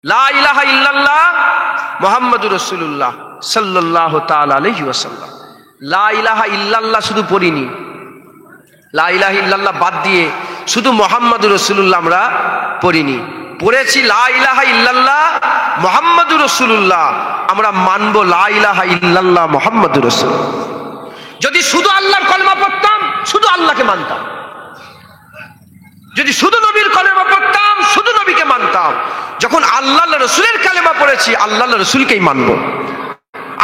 লা ইলাহা ইল্লাল্লাহ মুহাম্মাদুর রাসূলুল্লাহ সাল্লাল্লাহু তাআলা আলাইহি ওয়াসাল্লাম। লা ইলাহা ইল্লাল্লাহ শুধু পড়িনি, লা ইলাহা ইল্লাল্লাহ বাদ দিয়ে শুধু মুহাম্মাদুর রাসূলুল্লাহ আমরা পড়িনি, পড়েছি লা ইলাহা ইল্লাল্লাহ মুহাম্মাদুর রাসূলুল্লাহ। আমরা মানব লা ইলাহা ইল্লাল্লাহ মুহাম্মাদুর রাসূলুল্লাহ। যদি শুধু আল্লাহর কলমা পড়তাম শুধু আল্লাহকে মানতাম, যদি শুধু নবীর কলেমা পড়তাম শুধু নবীকে মানতাম। যখন আল্লাহ রসুলের কালেমা পড়েছি আল্লাহ রসুলকেই মানব।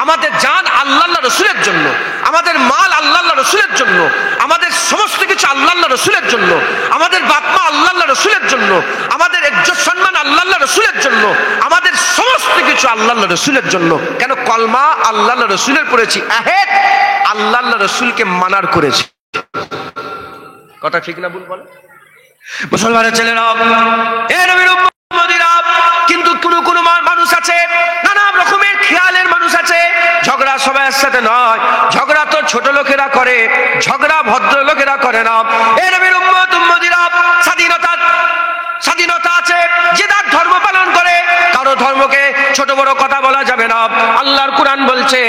আমাদের জান আল্লাহ রসুলের জন্য, আমাদের মাল আল্লাহ রসুলের জন্য, আমাদের সমস্ত কিছু আল্লাহ রসুলের জন্য, আমাদের বাপমা আল্লাহ রসুলের জন্য, আমাদের ইজ্জত সম্মান আল্লাহ রসুলের জন্য, আমাদের সমস্ত কিছু আল্লাহ রসুলের জন্য। কেন? কলমা আল্লাহ রসুলের পড়েছি, আহেদ আল্লাহ রসুলকে মানার করেছি। কথা ঠিক না ভুল বলে? মুসলমানের ছেলেরা, এ নবীর উম্মতিরা, কিন্তু কোন মানুষ আছে, নানা রকমের খেয়ালের মানুষ আছে। ঝগড়া সবার সাথে নয়, ঝগড়া তো ছোট লোকেরা করে, ঝগড়া ভদ্র লোকেরা করে না। এ নবীর উম্মতিরা, স্বাধীনতা আছে, যে তার ধর্ম পালন করে, কারো ধর্মকে ছোট বড় কথা বলা যাবে না। আল্লাহর কুরআন বলছে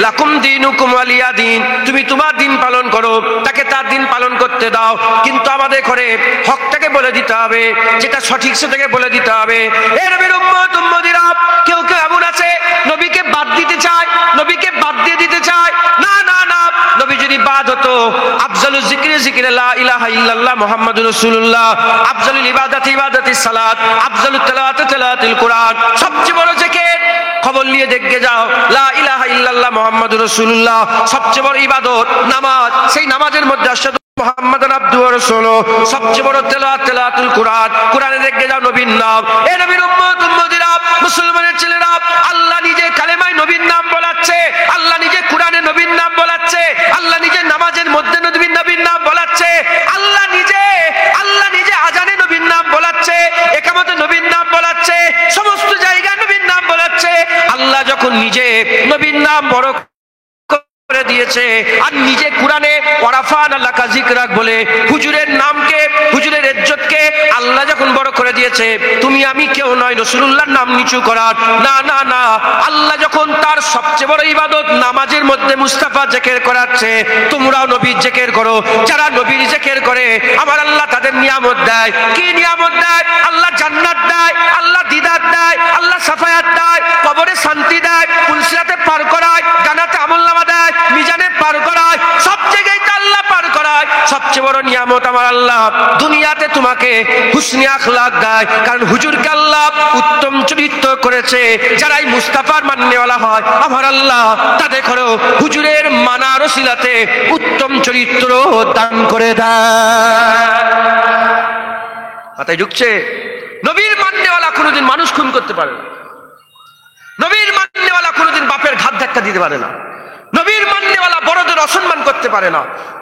লাকুম দীনুকুম ওয়ালিয়া দিন, তুমি তোমার দিন পালন করো, তাকে তার দিন পালন করতে দাও। কিন্তু আমাদের ঘরে হকটাকে বলে দিতে হবে, যেটা সঠিক সেটাকে বলে দিতে হবে। এ নবীর উম্মতিরা, কেউ কেউ এমন আছে নবীকে বাদ দিতে চায়, নবীকে বাদ দিয়ে দিতে চায়। না না না, নবী যদি বাদ হতো, আফজালুল যিকরি যিকরে লা ইলাহা ইল্লাল্লাহ মুহাম্মাদুর রাসূলুল্লাহ, আফজালুল ইবাদাতি ইবাদাতিস সালাত, আফজালুত তিলাওয়াতি তিলাওয়াতুল কুরআন। সবচেয়ে বড় জিকির, খবর নিয়ে দেখে যাও, লা ইলাহা ইল্লাল্লাহ মুহাম্মাদুর রাসূলুল্লাহ। সবচেয়ে বড় ইবাদত নামাজ, সেই নামাজের মধ্যে আশহাদু মুহাম্মাদান আবদুহু ওয়া রাসূলুহু। সবচেয়ে বড় তিলাওয়াত তিলাওয়াতুল কুরআন, কুরআনে দেখে যাও নবীর নাম। এ নবীর উম্মতিরা, মুসলমানের ছেলেরা, আল্লাহ নিজে কালেমায় নবীর নাম বলাচ্ছে, আল্লাহ নিজে কুরআনে নবীর নাম বলাচ্ছে, আল্লাহ নিজে নামাজের মধ্যে নবীর নাম বলাচ্ছে, আল্লাহ নিজে আজানে নবীর নাম বলাচ্ছে, একামতে নবীর নাম বলাচ্ছে, সমস্ত জায়গায় নবীর নাম বলাচ্ছে। আল্লাহ যখন নিজে নবীর নাম বড় করে দিয়েছে, আর নিজে কুরআনে ওয়ারাফানা লাকা যিকরাক বলে হুজুরের নামকে, হুজুরের ইজ্জতকে আল্লাহ যখন বড় করে দিয়েছে, তুমি আমি কেউ নয় রাসূলুল্লাহর নাম নিচু করার। না না না, আল্লাহ যখন তার সবচেয়ে বড় ইবাদত নামাজের মধ্যে মুস্তাফা জিকির করাচ্ছে, তোমরাও নবীর জিকির করো। যারা নবীর জিকির করে আমার আল্লাহ তাদের নিয়ামত দেয়। কি নিয়ামত দেয়? আল্লাহ জান্নাত দেয়, আল্লাহ দিদার দেয়, আল্লাহ সাফায়াত দেয়, কবরে শান্তি দেয়, পুলসিরাতে পার করায়, জান্নাতে আমলনামা দেয়, মিজানে পার করায়, সব জায়গায় আল্লাহ পার করায়। সবচেয়ে বড় নিয়ামত আমার আল্লাহ দুনিয়াতে তোমাকে হুসনে আখলাক দেয়, কারণ হুজুরকে আল্লাহ উত্তম চরিত্র করেছে। যারাই মুস্তাফার মাননেওয়ালা হয় আমার আল্লাহ তাদের ঘরে হুজুরের মানার ওসিলাতে উত্তম চরিত্র দান করে দেয়। কথায় ঢুকছে? নবীর মাননেওয়ালা কোনোদিন মানুষ খুন করতে পারে না, নবীর মাননেওয়ালা কোনোদিন বাপের ঘাত ধাক্কা দিতে পারে না, নবীর মাননেওয়ালা বড়দের অসম্মান করতে পারে না,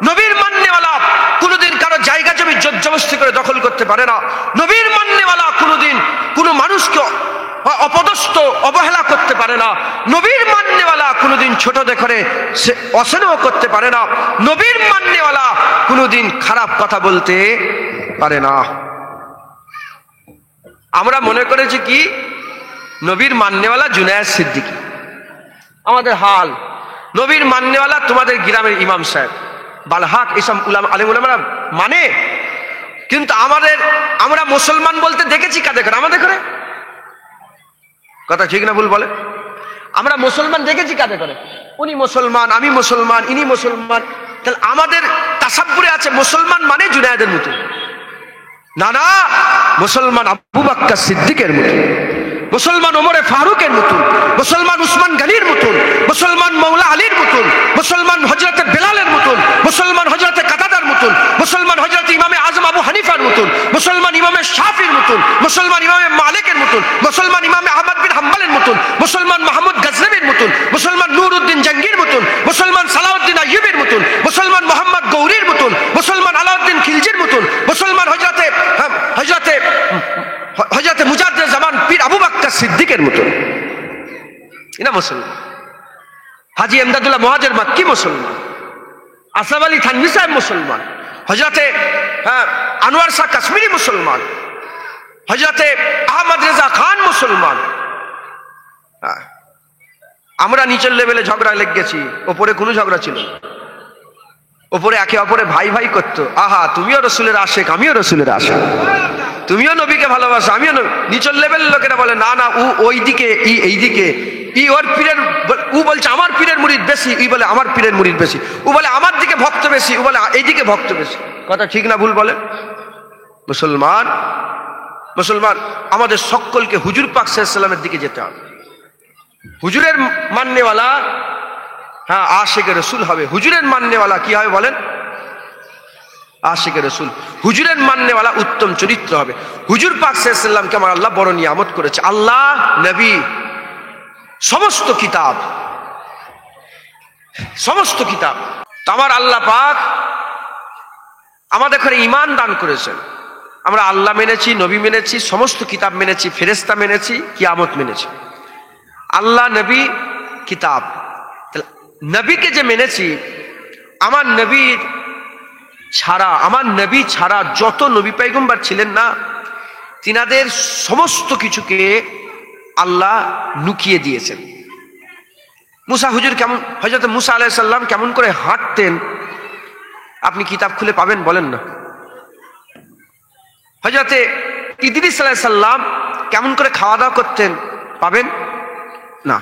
নবীর মাননেওয়ালা কোনোদিন কারো জায়গা জমি জবরদস্তি করে দখল করতে পারে না, নবীর মাননেওয়ালা কোনোদিন কোনো মানুষকে অপদস্থ অবহেলা করতে পারে না, নবীর মাননেওয়ালা কোনোদিন ছোট দেখে সে অস্নেহ করতে পারে না, নবীর মাননেওয়ালা কোনোদিন খারাপ কথা বলতে পারে না। আমরা মনে করেছি কি নবীর মাননেওয়ালা জুনায়েদ সিদ্দিকী, আমাদের হাল নবীর মাননেওয়ালা তোমাদের গ্রামের ইমাম সাহেব বালহাক, এসব আলেম উলামারা মানে। কিন্তু আমরা মুসলমান বলতে দেখেছি কাদের করে? আমাদের করে। কথা ঠিক না ভুল বলে? আমরা মুসলমান দেখেছি কাদের করে? উনি মুসলমান, আমি মুসলমান, ইনি মুসলমান। তাহলে আমাদের তাসাব্বুরে আছে মুসলমান মানে জুনায়েদের মতো। না না, মুসলমান আবু বকর সিদ্দিকের মতো, মুসলমান ওমরে ফারুকের মতন, মুসলমান উসমান গনির মতন, মুসলমান মৌলা আলীর মতন, মুসলমান হযরতে বেলালের মতন, মুসলমান হযরতে কাতাদার মতন, মুসলমান হযরতে ইমামে আজম আবু হানিফার মতন, মুসলমান ইমামে শাফির মতন, মুসলমান ইমামে মালিকের মতন, মুসলমান ইমামে আহমদ বিন হাম্বলের মতন, মুসলমান মাহমুদ গজনবীর মতন, মুসলমান নুরউদ্দিন জঙ্গির মতন, মুসলমান সালাউদ্দিন আইয়ুবের মতন, মুসলমান মোহাম্মদ গৌরীর মতন, মুসলমান আলাউদ্দিন খিলজির মতন, মুসলমান হযরতে মুজাদ্দিদ জামান পীর আবু বকর সিদ্দিকের মতো। এরা মুসলমান। হাজী এমদাদুল্লাহ মুহাজির মাক্কি মুসলমান, আসলাম আলী থানভী সাহেব মুসলমান, হযরতে আনোয়ার শাহ কাশ্মীরি মুসলমান, হযরতে আহমদ রেজা খান মুসলমান। আমরা নিচের লেভেলে ঝগড়া লেগে গেছি, ওপরে কোনো ঝগড়া ছিল না। ওপরে একে অপরে ভাই ভাই করতো, আহা তুমিও রসুলের আশেক আমিও রসুলের আশেক, তুমিও নবীকে ভালোবাসো আমিও নবী। নিচের লেভেলের লোকেরা বলে না না ও ওইদিকে ই এইদিকে, ই ওর পীরের, ও বলছে আমার পীরের মুরিদ বেশি, ই বলে আমার পীরের মুরিদ বেশি, ও বলে আমার দিকে ভক্ত বেশি, ও বলে এইদিকে ভক্ত বেশি। কথা ঠিক না ভুল বলে? মুসলমান মুসলমান আমাদের সকলকে হুজুর পাক সাল্লাল্লাহু আলাইহি ওয়াসাল্লামের দিকে যেতে হবে। হুজুরের মাননেওয়ালা হ্যাঁ আশিকে রসুল হবে। হুজুরের মাননেওয়ালা কি হবে বলেন? আশিকে রসুল। হুজুরের মাননেওয়ালা উত্তম চরিত্র হবে। হুজুর পাক সাল্লাল্লাহু আলাইহি ওয়াসাল্লামকে আমার আল্লাহ বড় নিয়ামত করেছে। আল্লাহ, নবী, সমস্ত কিতাব, সমস্ত কিতাব। তো আমার আল্লাহ পাক আমাদের ঘরে ঈমান দান করেছেন। আমরা আল্লাহ মেনেছি, নবী মেনেছি, সমস্ত কিতাব মেনেছি, ফেরেশতা মেনেছি, কিয়ামত মেনেছি। আল্লাহ, নবী, কিতাব। নবীকে যে মেনেছি, আমার নবী ছাড়া যত নবী পয়গম্বর ছিলেন না, তিনাদের সমস্ত কিছুকে আল্লাহ লুকিয়ে দিয়েছেন। মুসা হুজুর কেমন, হযরত মুসা আলাইহিস সালাম কেমন করে হাঁটতেন আপনি কিতাব খুলে পাবেন বলেন না? হযরত ইদ্রিস আলাইহিস সালাম কেমন করে খাওয়া দাওয়া করতেন পাবেন না।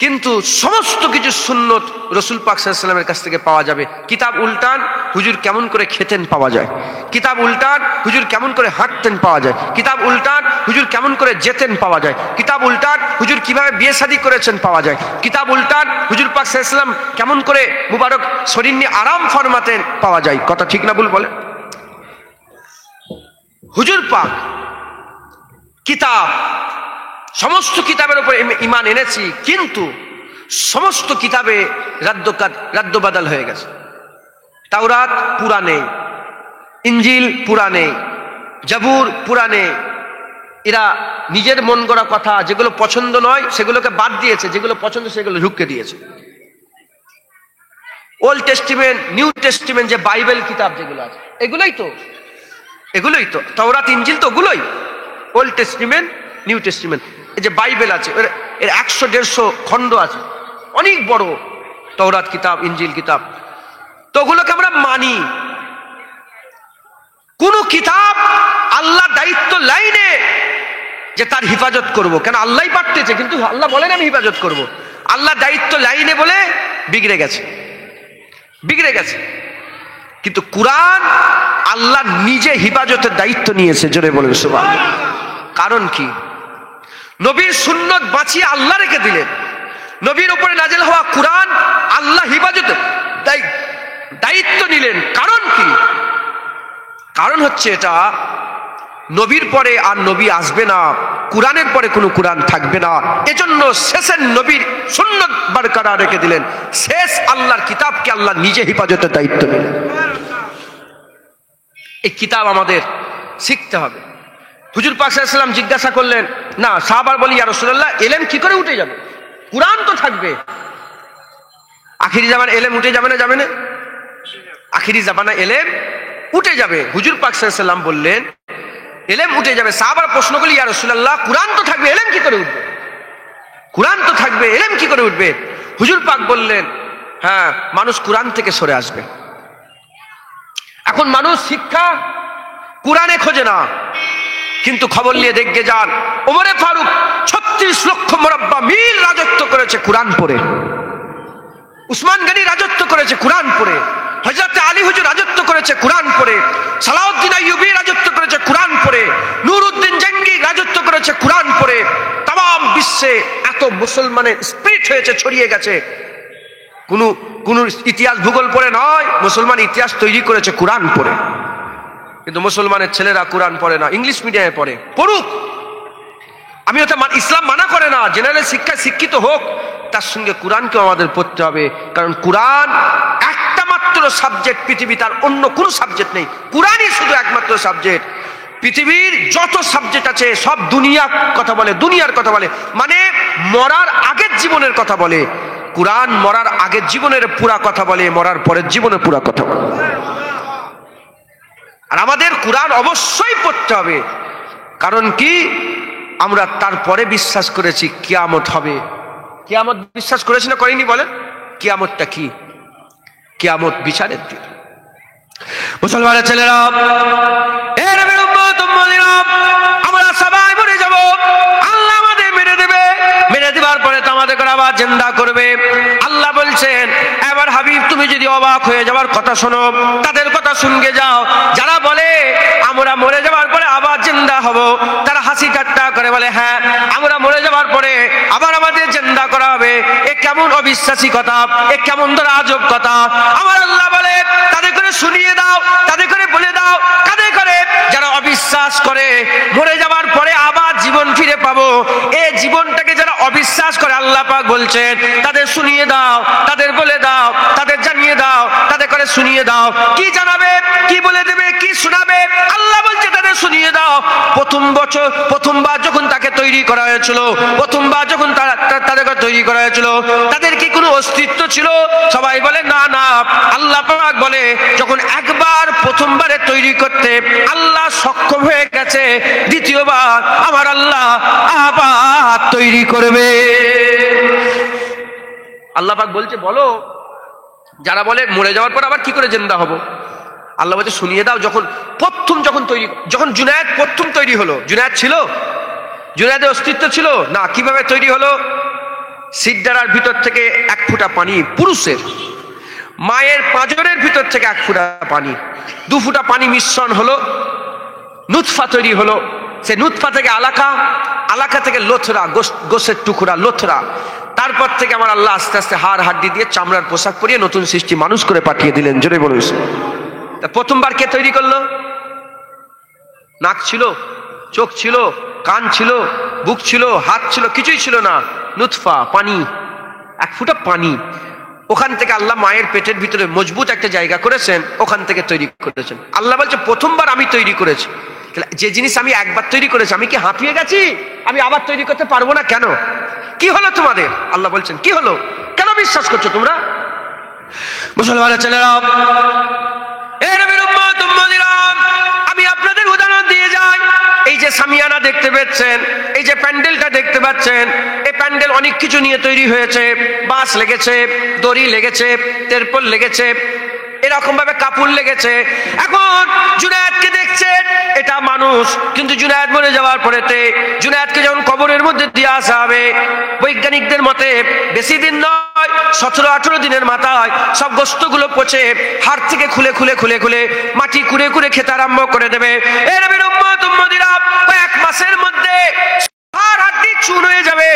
কিন্তু সমস্ত কিছু সুন্নত রসুল পাক সাল্লাল্লাহু আলাইহি ওয়াসাল্লামের কাছ থেকে পাওয়া যাবে। কিতাব উল্টান হুজুর কেমন করে খেতেন পাওয়া যায়, কিতাব উল্টান হুজুর কেমন করে হাঁটতেন পাওয়া যায়, কিতাব উল্টান হুজুর কেমন করে যেতেন পাওয়া যায়, কিতাব উল্টান হুজুর কিভাবে বিয়ে শাদী করেছেন পাওয়া যায়, কিতাব উল্টান হুজুর পাক সাল্লাল্লাহু আলাইহি ওয়াসাল্লাম কেমন করে মুবারক শরীর নিয়ে আরাম ফরমাতেন পাওয়া যায়। কথা ঠিক না ভুল বলে? হুজুর পাক কিতাব, সমস্ত কিতাবের উপর ঈমান এনেছি, কিন্তু সমস্ত কিতাবে রাদ্দবাদাল হয়ে গেছে। তাওরাত পুরানে, ইঞ্জিল পুরানে, জাবুর পুরানে। এরা নিজের মন গড়া কথা, যেগুলো পছন্দ নয় সেগুলোকে বাদ দিয়েছে, যেগুলো পছন্দ সেগুলো ঢুকিয়ে দিয়েছে। ওল্ড টেস্টিমেন্ট, নিউ টেস্টিমেন্ট, যে বাইবেল কিতাব যেগুলো আছে এগুলোই তো তাওরাত ইঞ্জিল তো ওগুলোই। ওল্ড টেস্টিমেন্ট, নিউ টেস্টিমেন্ট, এই যে বাইবেল আছে এর 100-150 খণ্ড আছে, অনেক বড় তাওরাত কিতাব, ইঞ্জিল কিতাব। তো ওগুলোকে আমরা মানি। কোন কিতাব আল্লাহ দায়িত্ব লাইনে যে তার হিফাজত করব, কেন আল্লাহই পাঠিয়েছে, কিন্তু আল্লাহ বলেন আমি হিফাজত করব। আল্লাহ দায়িত্ব লাইনে বলে বিগড়ে গেছে। কিন্তু কুরআন আল্লাহ নিজে হিফাজতের দায়িত্ব নিয়েছে। জোরে বলেন সুবহানাল্লাহ। কারণ কি? নবীর সুন্নত বাঁচিয়ে আল্লাহ রেখে দিলেন। নবীর উপরে নাজিল হওয়া কুরআন আল্লাহ হিফাজতের দায়িত্ব নিলেন। কারণ কি? কারণ হচ্ছে এটা, নবীর পরে আর নবী আসবে না, কুরআনের পরে কোনো কুরআন থাকবে না। এজন্য শেষের নবীর সুন্নত বরকরার রেখে দিলেন। শেষ আল্লাহর কিতাবকে আল্লাহ নিজে হিফাজতের দায়িত্ব নিলেন। এই কিতাব আমাদের শিখতে হবে। হুজুর পাক সাল্লাল্লাহু আলাইহি ওয়াসাল্লাম জিজ্ঞাসা করলেন, না সাহাবারা বলি ইয়া রাসূলুল্লাহ ইলম কি করে উঠে যাবে? কুরআন তো থাকবে। আখিরি জামান ইলম উঠে যাবে না? যাবে না? আখিরি জামানা ইলম উঠে যাবে। হুজুর পাক সাল্লাল্লাহু আলাইহি ওয়াসাল্লাম বললেন ইলম উঠে যাবে। সাহাবারা প্রশ্ন করলেন ইয়া রাসূলুল্লাহ কুরআন তো থাকবে, ইলম কি করে উঠবে? কুরআন তো থাকবে, ইলম কি করে উঠবে? হুজুর পাক বললেন হ্যাঁ, মানুষ কুরআন থেকে সরে আসবে। এখন মানুষ শিক্ষা কুরআনে খোঁজে না, কিন্তু খবর নিয়ে দেখে যান ওমরে ফারুক 36 লক্ষ মুরাব্বা মিল রাজত্ব করেছে কুরআন পড়ে। উসমান গনি রাজত্ব করেছে কুরআন পড়ে। হযরত আলী হুজুর রাজত্ব করেছে কুরআন পড়ে। সালাউদ্দিন আইয়ুবী রাজত্ব করেছে কুরআন পড়ে। নুরউদ্দিন জঙ্গি রাজত্ব করেছে কুরআন পড়ে। তাম বিশ্বে এত মুসলমানের স্পিরিট হয়েছে, ছড়িয়ে গেছে। কোন ইতিহাস ভূগোল পড়ে নয়, মুসলমান ইতিহাস তৈরি করেছে কুরআন পড়ে। কিন্তু মুসলমানের ছেলেরা কুরআন পড়ে না, ইংলিশ মিডিয়ামে পড়ে। পড়ুক, আমি ওটা ইসলাম মানা করে না, জেনারেল শিক্ষায় শিক্ষিত হোক, তার সঙ্গে কুরআনকেও আমাদের পড়তে হবে। কারণ কুরআন একটা মাত্র সাবজেক্ট, পৃথিবী তার অন্য কোনো সাবজেক্ট নেই। কুরআনই শুধু একমাত্র সাবজেক্ট। পৃথিবীর যত সাবজেক্ট আছে সব দুনিয়ার কথা বলে, দুনিয়ার কথা বলে, মানে মরার আগের জীবনের কথা বলে। কুরআন মরার আগের জীবনের পুরা কথা বলে, মরার পরের জীবনের পুরা কথা বলে। আর আমাদের কুরআন অবশ্যই পড়তে হবে। কারণ কি? আমরা তারপরে বিশ্বাস করেছি কিয়ামত হবে। কিয়ামত বিশ্বাস করেছি না করিনি? বলেন, কিয়ামতটা কি? কিয়ামত বিচারের দিন। মুসলমানের ছেলেরা, এ নবীর উম্মত উম্মতিরা, আমরা সবাই মরে যাব। আল্লাহ আমাদের মেরে দেবে, মেরে দেওয়ার পরে তো আমাদের আবার জিন্দা করবে। আল্লাহ বলছেন, এবার হাবিব তুমি যদি অবাক হয়ে যাওয়ার কথা শোনো, তাদের কথা শুনকে যাও যারা বলে আমরা মরে যাওয়ার পরে আবার জিন্দা হব। তারা হাসি ঠাট্টা করে বলে, হ্যাঁ আমরা মরে যাওয়ার পরে আবার আমাদের জিন্দা করা হবে। এ কেমন অবিশ্বাসী কথা, এ কেমন ধরে আজব কথা। আমার আল্লাহ বলে, তাদের করে শুনিয়ে দাও, তাদের করে বলে দাও, কাদের করে যারা অবিশ্বাস করে মরে যাওয়ার পরে আবার জীবন ফিরে পাবো, এই জীবনটাকে যারা অবিশ্বাস করে আল্লাহ পাক বলছেন তাদের শুনিয়ে দাও, তাদের বলে দাও, তাদের জানিয়ে দাও, তাদের করে শুনিয়ে দাও। কি জানাবে, কি বলে দেবে, কি শোনাবে? আল্লাহ বলছে তাদের শুনিয়ে দাও। প্রথমবার যখন তাকে তৈরি করা হয়েছিল, প্রথমবার যখন তাদেরকে তৈরি করা হয়েছিল, তাদের কি কোনো অস্তিত্ব ছিল? সবাই বলে না না। আল্লাহ পাক বলে, যখন একবার প্রথমবারে তৈরি করতে আল্লাহ সক্ষম হয়ে গেছে, দ্বিতীয়বার আমার আল্লাহ আবার তৈরি করবে। আল্লাহ পাক বলছে, বলো যারা বলে মরে যাওয়ার পর আবার কি করে জিন্দা হব, আল্লাহ বলছে শুনিয়ে দাও। যখন জুনায়েদ প্রথম তৈরি হলো, জুনায়েদ ছিল? জুনায়েদের অস্তিত্ব ছিল না। কিভাবে তৈরি হলো? সিদ্দারার ভিতর থেকে এক ফোঁটা পানি, পুরুষের মায়ের পাঁজরের ভিতর থেকে এক ফোঁটা পানি, দু ফোঁটা পানি মিশ্রণ হলো, নুতফা তৈরি হলো। সে নুতফা থেকে আলাকা, আলাকা থেকে লোথরা, গোশের টুকরা লোথরা। তারপর থেকে আমার আল্লাহ আস্তে আস্তে হাড় হাড্ডি দিয়ে চামড়ার পোশাক পরিয়ে নতুন সৃষ্টি মানুষ করে পাঠিয়ে দিলেন। জোরে বলুন। প্রথমবার কে তৈরি করলো? নাক ছিল, চোখ ছিল, কান ছিল, বুক ছিল, হাত ছিল, কিছুই ছিল না। নুতফা, পানি, এক ফোঁটা পানি। ওখান থেকে আল্লাহ মায়ের পেটের ভিতরে মজবুত একটা জায়গা করেছেন, ওখান থেকে তৈরি করেছেন। আল্লাহ বলছে প্রথমবার আমি তৈরি করেছি। যে জিনিস আমি একবার তৈরি করেছি, আমি কি হাঁপিয়ে গেছি? আমি আবার তৈরি করতে পারবো না কেন? কি হলো তোমাদের? আল্লাহ বলছেন কি হলো? কেন বিশ্বাস করছো তোমরা? মুসলমানের ছেলেরা, আমি আপনাদের উদাহরণ দিয়ে যাই। এই যে সামিয়ানা দেখতে পাচ্ছেন, এই যে প্যান্ডেলটা দেখতে পাচ্ছেন, এই প্যান্ডেল অনেক কিছু নিয়ে তৈরি হয়েছে। বাঁশ লেগেছে, দড়ি লেগেছে, তেরপল লেগেছে, এরকম ভাবে কাপড় লেগেছে। এখন জুনায়েদকে দেখছেন, এটা মানুষ, কিন্তু জুনায়েদ মরে যাওয়ার পরেতে জুনায়েদকে যখন কবরের মধ্যে দিয়ে আসা হবে, বৈজ্ঞানিকদের মতে বেশি দিন নয়, 17-18 দিনের মাথায় সব গোস্তগুলো পচে হাড় থেকে খুলে খুলে খুলে খুলে মাটি কুড়ে কুড়ে খেতে আরম্ভ করে দেবে। এর নবীর উম্মত উম্মতিরা কয়েক মাসের মধ্যে হাড় হাড্ডি চূর্ণ হয়ে যাবে,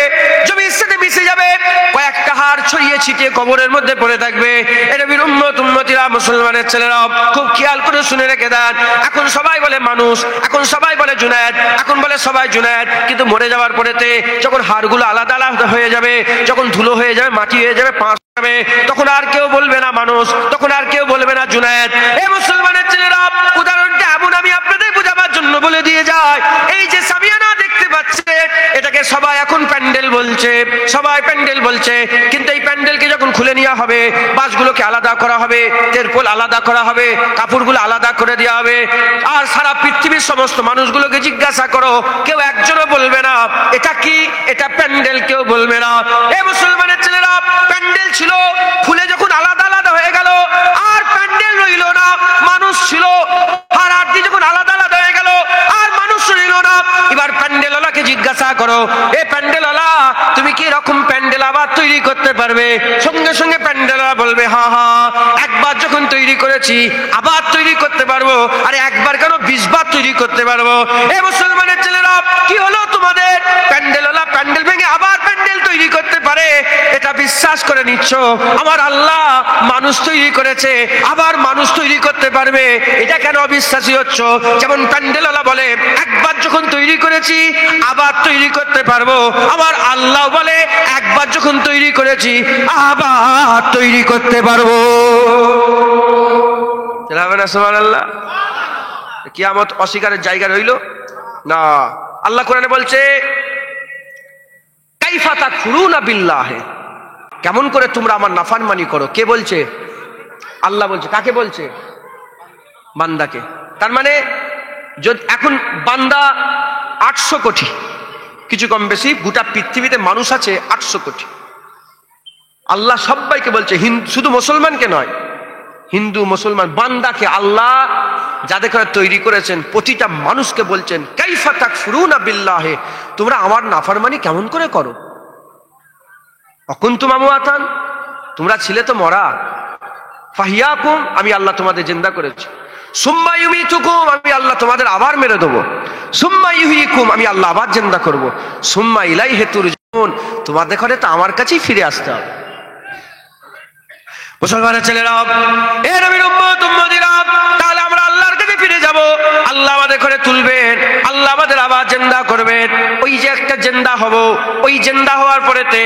জমির সাথে মিশে যাবে, কয়েকটা হাড় ছড়িয়ে ছিটিয়ে কবরের মধ্যে পড়ে থাকবে। এর নবীর উম্মত উম্মতিরা, মুসলমানের ছেলেরা খুব খেয়াল করে শুনে রেখে দেন। এখন সবাই বলে মানুষ, এখন সবাই বলে জুনায়েদ, এখন বলে সবাই জুনায়েদ, কিন্তু মরে যাওয়ার পরেতে যখন হাড়গুলো আলাদা আলাদা হয়ে যাবে, যখন ধুলো হয়ে যাবে, মাটি হয়ে যাবে, পাঁচ যাবে, তখন আর কেউ বলবে না মানুষ, তখন আর কেউ বলবে না জুনায়েদ। এই মুসলমানের ছেলেরা, উদাহরণটা এমন আমি আপনাদের বোঝাবার জন্য বলে দিয়ে যাই। এই যে সামিয়ানা দেখতে পাচ্ছে, এটাকে সবাই এখন প্যান্ডেল বলছে, সবাই প্যান্ডেল বলছে, কিন্তু এই প্যান্ডেলকে যখন খুলে নেওয়া হবে, বাঁশগুলোকে আলাদা করা হবে, তেরপল আলাদা করা হবে, কাপড়গুলো আলাদা করে দেওয়া হবে, আর সারা পৃথিবীর সমস্ত মানুষগুলোকে জিজ্ঞাসা করো, কেউ একজনও বলবে না এটা কি, এটা প্যান্ডেল, কেউ বলবে না। এই মুসলমানের ছেলেরা, প্যান্ডেল ছিল, খুলে যখন আলাদা আলাদা হয়ে গেল, আর প্যান্ডেল রইল না, মানুষ ছিল। আর আরতি যখন আলাদা আলাদা হয়ে গেল, আর মানুষ রইল না। এবার প্যান্ডেলওয়ালাকে জিজ্ঞাসা করো, এ প্যান্ডেলওয়ালা, তুমি কি রকম প্যান্ডেল আবার তৈরি করতে পারবে? সঙ্গে সঙ্গে প্যান্ডেলওয়ালা বলবে, হ্যাঁ হ্যাঁ, একবার যখন তৈরি করেছি আবার তৈরি করতে পারবো। আরে একবার কেন, 20 বার তৈরি করতে পারবো। এ মুসলমানের ছেলেরা, কি হলো তোমাদের? প্যান্ডেলওয়ালা প্যান্ডেল ভেঙে আবার প্যান্ডেল তৈরি করতে পারে, এটা বিশ্বাস করে নিচ্ছ? আমার আল্লাহ মানুষ তৈরি করেছে, আবার মানুষ তৈরি করতে পারবে, এটা কেন অবিশ্বাসী হচ্ছ? যেমন প্যান্ডেলওয়ালা বলে একবার যখন তৈরি করেছি আবার তৈরি করতে পারবো, আমার আল্লাহ বলে একবার যখন তৈরি করেছি আবার তৈরি করতে পারবো। সুবহানাল্লাহ। কিয়ামত অস্বীকারের জায়গা রইল না। আল্লাহ কোরআনে বলছে, কাইফা তাকফুরুনা বিল্লাহ, কেমন করে তোমরা আমার নাফরমানি করো। কে বলছে? আল্লাহ বলছে। কাকে বলছে? বান্দাকে। তার মানে এখন বান্দা 800 কোটি, কিছু কম বেশি গোটা পৃথিবীতে মানুষ আছে 800 কোটি। আল্লাহ সবাইকে বলছে, শুধু মুসলমানকে নয়, হিন্দু মুসলমান বান্দাকে আল্লাহ যাদের করে তৈরি করেছেন প্রতিটা মানুষকে বলছেন, কাইফা তাকফুরুনা বিল্লাহি, তোমরা আমার নাফরমানি কেমন করে করো। অকুনতুম আমওয়াতান, তোমরা ছিলে তো মরা, ফাহিয়াকুম, আমি আল্লাহ তোমাদের জিন্দা করেছি, সুম্মা ইউমিতুকুম, আমি আল্লাহ তোমাদের আবার মেরে দেবো, সুম্মা ইউহয়িকুম, আমি আল্লাহ আবার জিন্দা করব, সুম্মা ইলাইহি তুরজাউন, তোমাদের ঘরে তো আমার কাছেই ফিরে আসতে হবে। মুসলমানের ছেলেরা, এ নবীর উম্মত উম্মতিরা, তাহলে আমরা আল্লাহর কাছে ফিরে যাব, আল্লাহ আমাদের ঘরে তুলবেন, আল্লাহ আমাদের আবার জিন্দা করবেন। ওই যে একটা জিন্দা হব, ওই জিন্দা হওয়ার পরেতে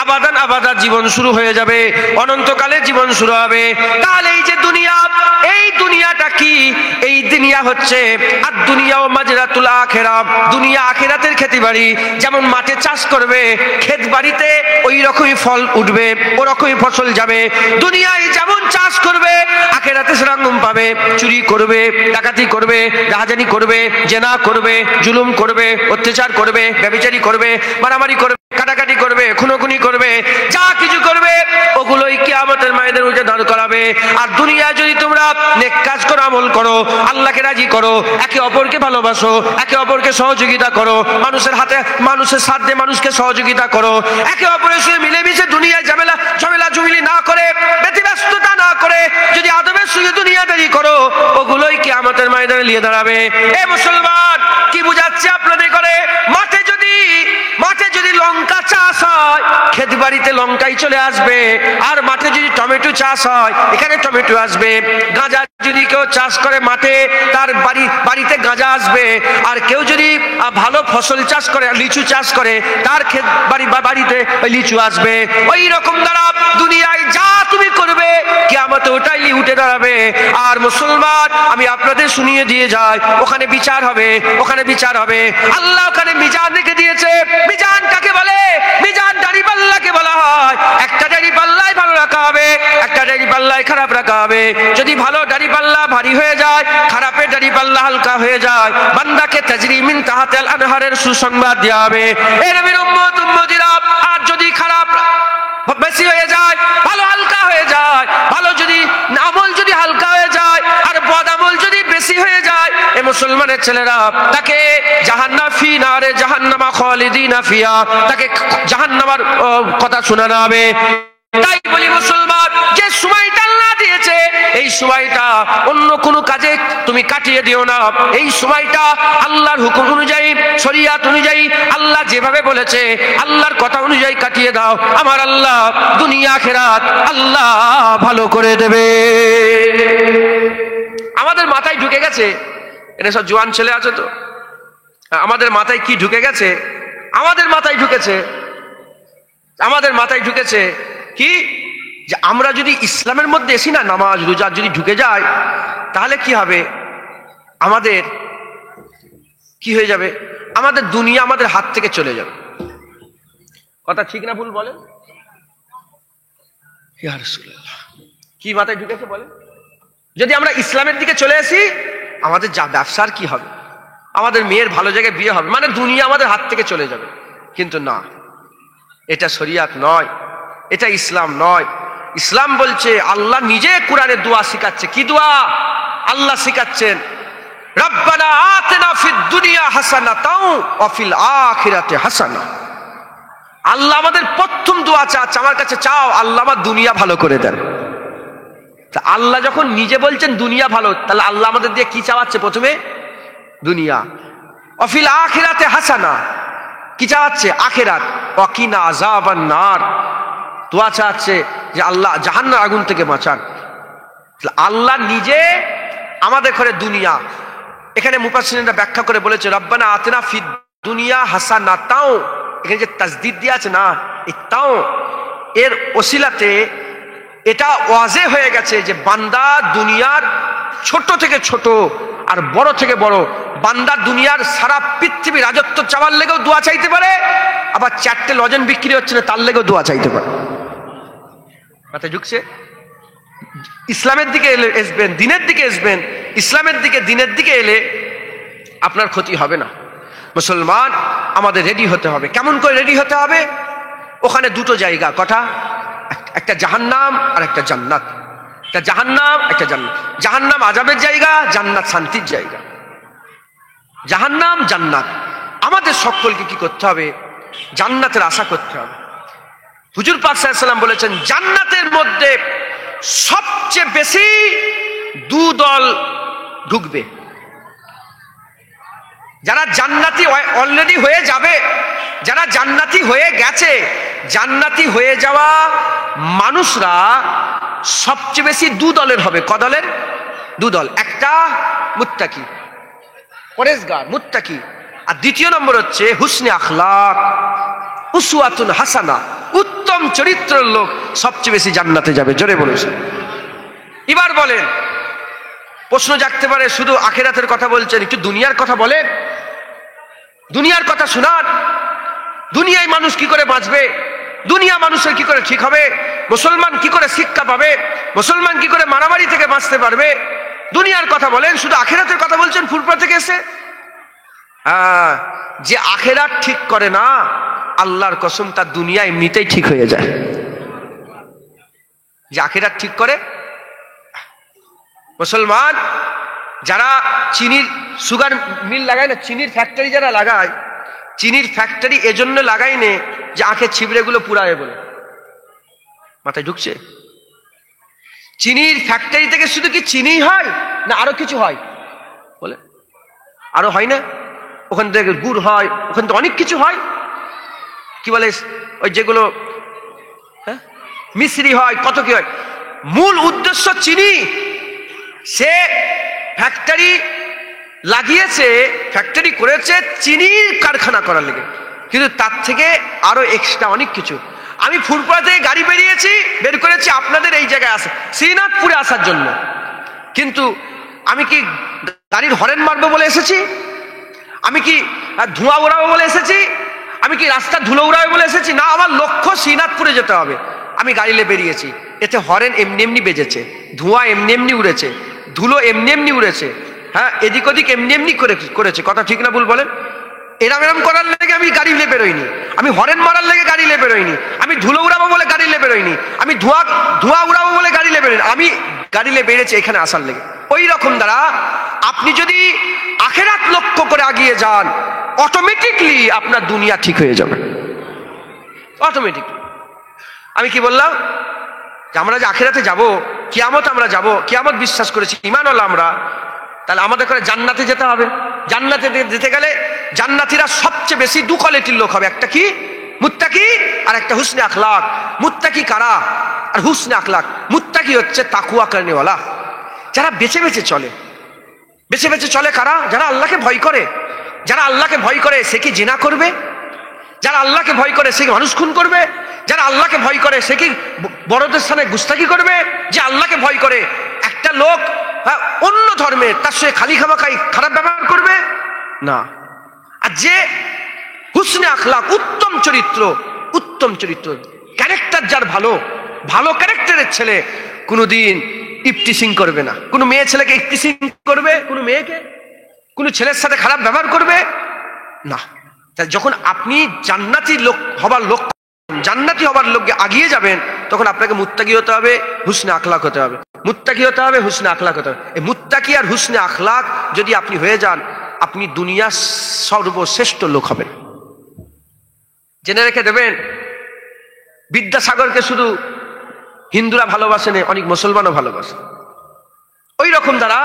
আবাদান আবাদা জীবন শুরু হয়ে যাবে, অনন্তকালে জীবন শুরু হবে। তাহলে এই যে দুনিয়া, এই দুনিয়াটা কি? এই দুনিয়া হচ্ছে আর দুনিয়া ও মাজরাতুল আখিরা, দুনিয়া আখিরাতের খেতি বাড়ি। যেমন মাঠে চাষ করবে, ক্ষেত বাড়িতে ওই রকমই ফল উঠবে, ওরকমই ফসল যাবে। দুনিয়ায় যেমন চাষ করবে, আখিরাতে সেরকম পাবে। চুরি করবে, ডাকাতি করবে, রাহাজানি করবে, জেনা করবে, জুলুম করবে, অত্যাচার করবে, ব্যভিচারী করবে, মারামারি করবে, কাটাকাটি করবে, খুনোখুনি করবে, যা কিছু করবে ওগুলোই কিয়ামতের ময়দানে উঠে দাঁড় করাবে। আর দুনিয়ায় যদি তোমরা নেক কাজ করো, আমল করো, আল্লাহকে রাজি করো, একে অপরকে ভালোবাসো, একে অপরকে সহযোগিতা করো, মানুষের হাতে মানুষের সাথে মানুষকে সহযোগিতা করো, একে অপরের সঙ্গে মিলেমিশে দুনিয়ায় ঝামেলা জুমিলি না করে, ব্যতিব্যস্ততা না করে যদি আদবের সঙ্গে দুনিয়াদারি করো, ওগুলোই কিয়ামতের ময়দানে নিয়ে দাঁড়াবে। এ মুসলমান, কি বুঝাচ্ছে আপনাদের করে? মাঠে যদি লঙ্কা চাষ হয়, ক্ষেত বাড়িতে লঙ্কাই চলে আসবে। আর মাঠে যদি টমেটো চাষ হয়, এখানে টমেটো আসবে। গাঁজা যদি কেউ চাষ করে মাঠে, তার বাড়িতে গাঁজা আসবে। আর কেউ যদি ভালো ফসল চাষ করে, লিচু চাষ করে, তার ক্ষেত বাড়িতে লিচু আসবে। ওই রকম দ্বারা দুনিয়ায় যা তুমি করবে, কিয়ামতে ওটাই উঠে দাঁড়াবে। আর মুসলমান, আমি আপনাদের শুনিয়ে দিয়ে যাই, ওখানে বিচার হবে, ওখানে বিচার হবে। আল্লাহ ওখানে মিজান রেখে দিয়েছে। মিজান কাকে বলে? মিজান দাড়িপাল্লাকে বলা হয়। একটা দাড়িপাল্লায় ভালো রাখা হবে, একটা দাড়িপাল্লায় খারাপ রাখা হবে। যদি ভালো দাড়িপাল্লা ভারী হয়ে যায়, খারাপের দাড়িপাল্লা হালকা হয়ে যায়, বান্দাকে তাজরি মিন তাহতিল আনহারের সুসংবাদ দেওয়া হবে। এ নবীর উম্মত উম্মতিরা, আর যদি খারাপ বেশি হয়ে যায়, ভালো হালকা হয়ে যায়, ভালো যদি আমল যদি হালকা হয়ে যায়, আর বদ আমল যদি বেশি হয়ে যায়, এ মুসলমানের ছেলেরা, তাকে জাহান্নাম ফি নারে জাহান্নামা খালিদিনা ফিহা, তাকে জাহান্নামের কথা শোনানো হবে। তাই বলি মুসলমান, যে সময়টা আল্লাহ দিয়েছে, এই সময়টা অন্য কোনো কাজে তুমি কাটিয়ে দিও না। এই সময়টা আল্লাহর হুকুম অনুযায়ী, শরিয়াত অনুযায়ী, আল্লাহ যেভাবে বলেছে, আল্লাহর কথা অনুযায়ী কাটিয়ে দাও। আমার আল্লাহ দুনিয়া আখিরাত আল্লাহ ভালো করে দেবে। আমাদের মাথায় ঢুকে গেছে, এটা সব জোয়ান ছেলে আছে তো, আমাদের মাথায় কি ঢুকে গেছে? আমাদের মাথায় ঢুকেছে কি, যে আমরা যদি ইসলামের মধ্যে এসি না, নামাজ রোজা যদি ঢুকে যায়, তাহলে কি হবে? আমাদের কি হয়ে যাবে? আমাদের দুনিয়া আমাদের হাত থেকে চলে যাবে। কথা ঠিক না ভুল বলেন? ইয়া রাসূলুল্লাহ, কি মাথায় ঢুকেছে বলেন? যদি আমরা ইসলামের দিকে চলে আসি, আমাদের যা ব্যবসার কি হবে, আমাদের মেয়ের ভালো জায়গায় বিয়ে হবে, মানে দুনিয়া আমাদের হাত থেকে চলে যাবে। কিন্তু না, এটা শরিয়াত নয়, এটা ইসলাম নয়। ইসলাম বলছে, আল্লাহ নিজে কোরআনে দোয়া শিখাচ্ছে। কি দোয়া আল্লাহ শিখাচ্ছেন? রব্বানা আতিনা ফিদ দুনিয়া হাসানাতাও ওয়া ফিল আখিরাতি হাসানা। আল্লাহ আমাদের প্রথম দোয়া চাচ্ছে, আমার কাছে চাও, আল্লাহ আমার দুনিয়া ভালো করে দেন। তা আল্লাহ যখন নিজে বলছেন দুনিয়া ভালো, তাহলে আল্লাহ আমাদের দিয়ে কি চাওয়াচ্ছে? প্রথমে দুনিয়া। ওয়া ফিল আখিরাতি হাসানা, কি চাওয়াচ্ছে? আখিরাত। ওয়া কিনা আযাবান নার, দোয়া চাচ্ছে যে আল্লাহ জাহান্নামের আগুন থেকে বাঁচান। আল্লাহ নিজে আমাদের ঘরে দুনিয়া। এখানে মুফাসসিরিনরা ব্যাখ্যা করে বলেছে, রব্বানা আতিনা ফিদ দুনিয়া হাসানাতাও, এখানে যে তাসদীদ দেয়া আছে না, এই তাও এর ওসিলাতে এটা ওয়াজে হয়ে গেছে যে বান্দা দুনিয়ার ছোট থেকে ছোট আর বড় থেকে বড়, বান্দা দুনিয়ার সারা পৃথিবী রাজত্ব চাওয়ার লেগেও দোয়া চাইতে পারে, আবার 4টে লজেন বিক্রি হচ্ছে না তার লেগেও দোয়া চাইতে পারে। মাথায় ঢুকছে? ইসলামের দিকে আসবেন, দিনের দিকে আসবেন, ইসলামের দিকে দিনের দিকে এলে আপনার ক্ষতি হবে না। মুসলমান আমাদের রেডি হতে হবে। কেমন করে রেডি হতে হবে? ওখানে দুটো জায়গা, কটা? একটা জাহান্নাম আর একটা জান্নাত। একটা জাহান্নাম, একটা জান্নাত। জাহান্নাম আযাবের জায়গা, জান্নাত শান্তির জায়গা। জাহান্নাম জান্নাত। আমাদের সকলকে কি করতে হবে? জান্নাতের আশা করতে হবে। হুজুর পাক সাল্লাল্লাহু আলাইহি ওয়াসাল্লাম বলেছেন, জান্নাতের মধ্যে সবচেয়ে বেশি দল ঢুকবে। যারা জান্নাতি অলরেডি হয়ে যাবে, যারা জান্নাতি হয়ে গেছে, জান্নাতি হয়ে যাওয়া মানুষরা সবচেয়ে বেশি দলের হবে। ক দলের? দল। একটা মুত্তাকি, পরেজগার, মুত্তাকি। আর দ্বিতীয় নম্বর হচ্ছে হুসনে আখলাক, উসওয়াতুন হাসানা, উত্তম চরিত্রের লোক সবচেয়ে বেশি জান্নাতে যাবে। জোরে বলেছে। এবার বলেন, প্রশ্ন জাগতে পারে, শুধু আখিরাতের কথা বলছেন, একটু দুনিয়ার কথা বলেন, দুনিয়ার কথা শোনান। দুনিয়ায় মানুষ কি করে বাঁচবে? দুনিয়া মানুষের কি করে ঠিক হবে? মুসলমান কি করে শিক্ষা পাবে? মুসলমান কি করে মারামারি থেকে বাঁচতে পারবে? দুনিয়ার কথা বলেন, শুধু আখিরাতের কথা বলছেন ফুরফুরা থেকে এসে। যে আখিরাত ঠিক করে না, আল্লাহর কসম তার দুনিয়া এমনিতেই ঠিক হয়ে যায়। যে আখিরাত ঠিক করে, মুসলমান যারা চিনির সুগার মিল লাগায় না, চিনির ফ্যাক্টরি যারা লাগায়, চিনির ফ্যাক্টরি এজন্য লাগায় নে যে আখের ছিবড়েগুলো পুরায় বলে। মাথায় ঢুকছে? চিনির ফ্যাক্টরি থেকে শুধু কি চিনি হয় না আরো কিছু হয়? বলে আরো হয় না? ওখান থেকে গুড় হয়, ওখান থেকে অনেক কিছু হয়। কি বলে ওই যেগুলো মিশ্রি হয়, কত কি হয়। মূল উদ্দেশ্য চিনি। সে ফ্যাক্টরি লাগিয়েছে, ফ্যাক্টরি করেছে চিনির কারখানা করার লেগে, কিন্তু তার থেকে আরো এক্সট্রা অনেক কিছু। আমি ফুরফুরা থেকে গাড়ি বের করেছি আপনাদের এই জায়গায় আসে, শ্রীনাথপুরে আসার জন্য। কিন্তু আমি কি গাড়ির হরেন মারবো বলে এসেছি? আমি কি ধোঁয়া উড়াবো বলে এসেছি? আমি কি রাস্তা ধুলো উড়াবো বলে এসেছি? না, আমার লক্ষ্য শ্রীনাথপুরে যেতে হবে। আমি গাড়ি নিয়ে বেরিয়েছি, এতে হরেন এমনি এমনি বেজেছে, ধোঁয়া এমনি এমনি উড়েছে, ধুলো এমনি এমনি উড়েছে, হ্যাঁ, এদিক ওদিক এমনি এমনি করেছে। কথা ঠিক না ভুল বলেন? এরম করার লেগে আমি গাড়ি নিয়ে বেরোইনি, আমি হরেন মারার লেগে গাড়ি নিয়ে বেরোইনি, আমি ধুলো উড়াবো বলে গাড়ি নিয়ে বেরোইনি, আমি ধোঁয়া উড়াবো বলে গাড়ি নিয়ে বেরোইনি, আমি গাড়ি নিয়ে বেরিয়েছি এখানে আসার লেগে। ওই রকম দ্বারা আপনি যদি আখিরাত লক্ষ্য করে আগিয়ে যান, অটোমেটিকলি আপনার দুনিয়া ঠিক হয়ে যাবে, অটোমেটিকলি। আমি কি বললাম? আমরা যে আখিরাতে যাব, কিয়ামত আমরা যাব, কিয়ামত বিশ্বাস করেছি, ঈমান হলো আমরা, তাহলে আমাদের করে জান্নাতে যেতে হবে। জান্নাতে যেতে গেলে জান্নাতীরা সবচেয়ে বেশি দু কোয়ালিটির লোক হবে। একটা কি? মুত্তাকি, আর একটা হুসনে আখলাক। মুত্তাকি কারা আর হুসনে আখলাক? মুত্তাকি হচ্ছে তাকওয়া করনেওয়ালা, যারা বেঁচে বেঁচে চলে। বেঁচে বেঁচে চলে কারা? যারা আল্লাহকে ভয় করে। যারা আল্লাহকে ভয় করে সে কি জিনা করবে? যারা আল্লাহকে ভয় করে সে কি মানুষ খুন করবে? যারা আল্লাহকে ভয় করে সে কি বড়দের সামনে গুস্তাকি করবে? যে আল্লাহকে ভয় করে একটা লোক অন্য ধর্মের তার সঙ্গে খালি খামাখাই খারাপ ব্যবহার করবে না। আর যে হুসনে আখলাক, উত্তম চরিত্র, ক্যারেক্টার যার ভালো, ভালো ক্যারেক্টারের ছেলে কোনোদিন ইফটিসিং করবে না। কোনো মেয়ে ছেলেকে ইফটিসিং করবে? কোনো মেয়েকে, কোনো ছেলের সাথে খারাপ ব্যবহার করবে না। যখন আপনি জান্নাতি হবার লোককে আগিয়ে যাবেন, তখন আপনাকে মুত্তাকি হতে হবে, হুসনে আখলাক হতে হবে। মুত্তাকি হতে হবে, হুসনে আখলাক হতে হবে। এই মুত্তাকি আর হুসনে আখলাক যদি আপনি হয়ে যান, আপনি দুনিয়ার সর্বশ্রেষ্ঠ লোক হবেন। জেনে রেখে দেবেন, বিদ্যাসাগরকে শুধু হিন্দুরা ভালোবাসেন, অনেক মুসলমানও ভালোবাসে। ওই রকম দ্বারা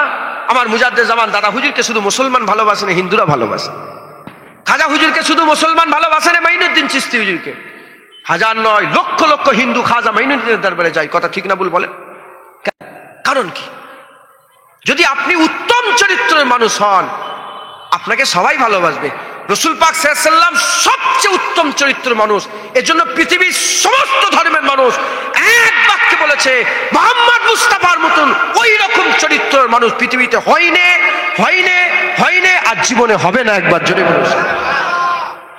আমার মুজাদ্দেদ জামান দাদা হুজুরকে শুধু মুসলমান ভালোবাসেন, হিন্দুরা ভালোবাসে। খাজা হুজুরকে শুধু মুসলমান ভালোবাসেন, মাইনুদ্দিন চিশতি হুজুরকে হাজার নয় লক্ষ লক্ষ হিন্দু খাজা মাইনুদ্দিনের দরবারে যায়। কথা ঠিক না ভুল বলেন? কারণ কি? যদি আপনি উত্তম চরিত্রের মানুষ হন, আপনাকে সবাই ভালোবাসবে। রাসূল পাক সাল্লাল্লাহু আলাইহি ওয়াসাল্লাম সবচেয়ে উত্তম চরিত্রের মানুষ। এজন্য পৃথিবীর সমস্ত ধর্মের মানুষ এক বাক্যে বলেছে, মুহাম্মদ মুস্তাফার মতন ওই রকম চরিত্রের মানুষ পৃথিবীতে হয়নি, আর জীবনে হবে না। একবার জোরে বলুন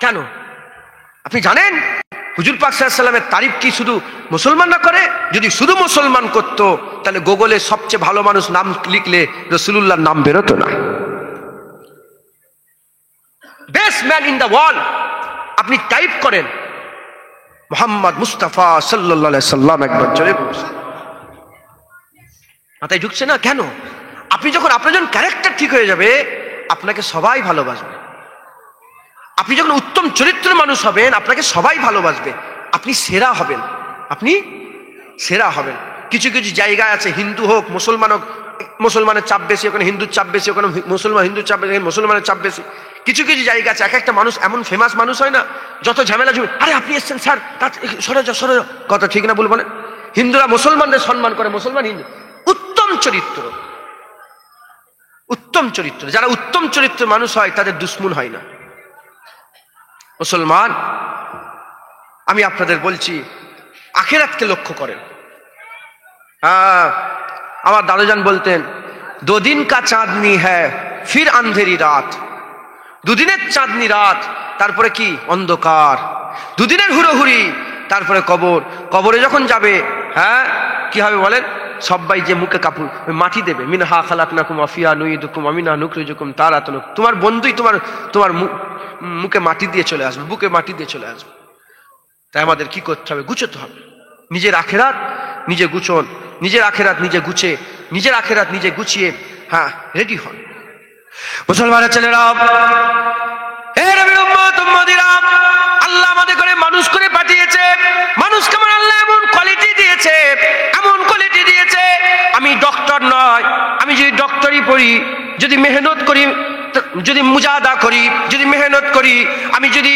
কেন? আপনি জানেন হুজুর পাক সাল্লাল্লাহু আলাইহি ওয়াসাল্লামের তারিফ কি শুধু মুসলমানরা করে? যদি শুধু মুসলমান করত, তাহলে গুগলে সবচেয়ে ভালো মানুষ নাম লিখলে রাসূলুল্লাহর নাম বেরোতো না। Best man in the world, আপনি টাইপ করেন মোহাম্মদ মুস্তাফা সাল্লাল্লাহু আলাইহি সাল্লাম, একবার জোরে মাথায় ঢুকছে না কেন? আপনি যখন আপনার যখন ক্যারেক্টার ঠিক হয়ে যাবে, আপনাকে সবাই ভালোবাসবে। আপনি যখন উত্তম চরিত্রের মানুষ হবেন, আপনাকে সবাই ভালোবাসবে, আপনি সেরা হবেন, আপনি সেরা হবেন। কিছু কিছু জায়গায় আছে, হিন্দু হোক মুসলমান হোক, মুসলমানের চাপ বেশি, ওখানে হিন্দুর চাপ বেশি, ওখানে হিন্দুর চাপ বেশি, মুসলমানের চাপ বেশি। কিছু কিছু জায়গা আছে, এক একটা মানুষ এমন ফেমাস মানুষ হয় না, যত ঝামেলা ঝুমে, আরে আপনি এসছেন স্যার, সরে যাও সরে যাও, কথা ঠিক না ভুল বলেন? হিন্দুরা মুসলমানদের সম্মান করে, মুসলমান হিন্দু। উত্তম চরিত্র, উত্তম চরিত্র, যারা উত্তম চরিত্রের মানুষ হয় তাদের দুশ্মন হয় না। মুসলমান, আমি আপনাদের বলছি আখিরাতকে লক্ষ্য করেন। আমার দাদুজান বলতেন, দুদিন কা চাঁদনি হ্যায় ফির আন্ধেরি রাত, দুদিনের চাঁদনি রাত, তারপরে কি অন্ধকার, দুদিনের হুড়োহুড়ি, তারপরে কবর। কবরে যখন যাবে, কি হবে বলেন? সবাই যে মুখে কাপড় মাটি দেবে, মিনহা খালাকনাকুম ওয়া ফিহা নুইদুকুম ওয়া মিনহা নুখরিজুকুম তারাতান। তোমার বন্ধুই তোমার মুখে মাটি দিয়ে চলে আসবে, বুকে মাটি দিয়ে চলে আসবে। তাই আমাদের কি করতে হবে? গুছোতে হবে নিজের আখেরাত, নিজে গুছন, নিজের আখেরাত নিজে গুছে, নিজের আখেরাত নিজে গুছিয়ে রেডি হন। মুসলমানের ছেলেরা, হে নবীর উম্মত উম্মতিরা, আল্লাহ আমাদের করে মানুষ করে পাঠিয়েছে। মানুষকে আমার আল্লাহ এমন কোয়ালিটি দিয়েছে, এমন কোয়ালিটি দিয়েছে। আমি ডক্টর নয়, আমি যদি ডক্টরি পড়ি, যদি মেহনত করি, যদি মুজাহাদা করি, যদি মেহনত করি, আমি যদি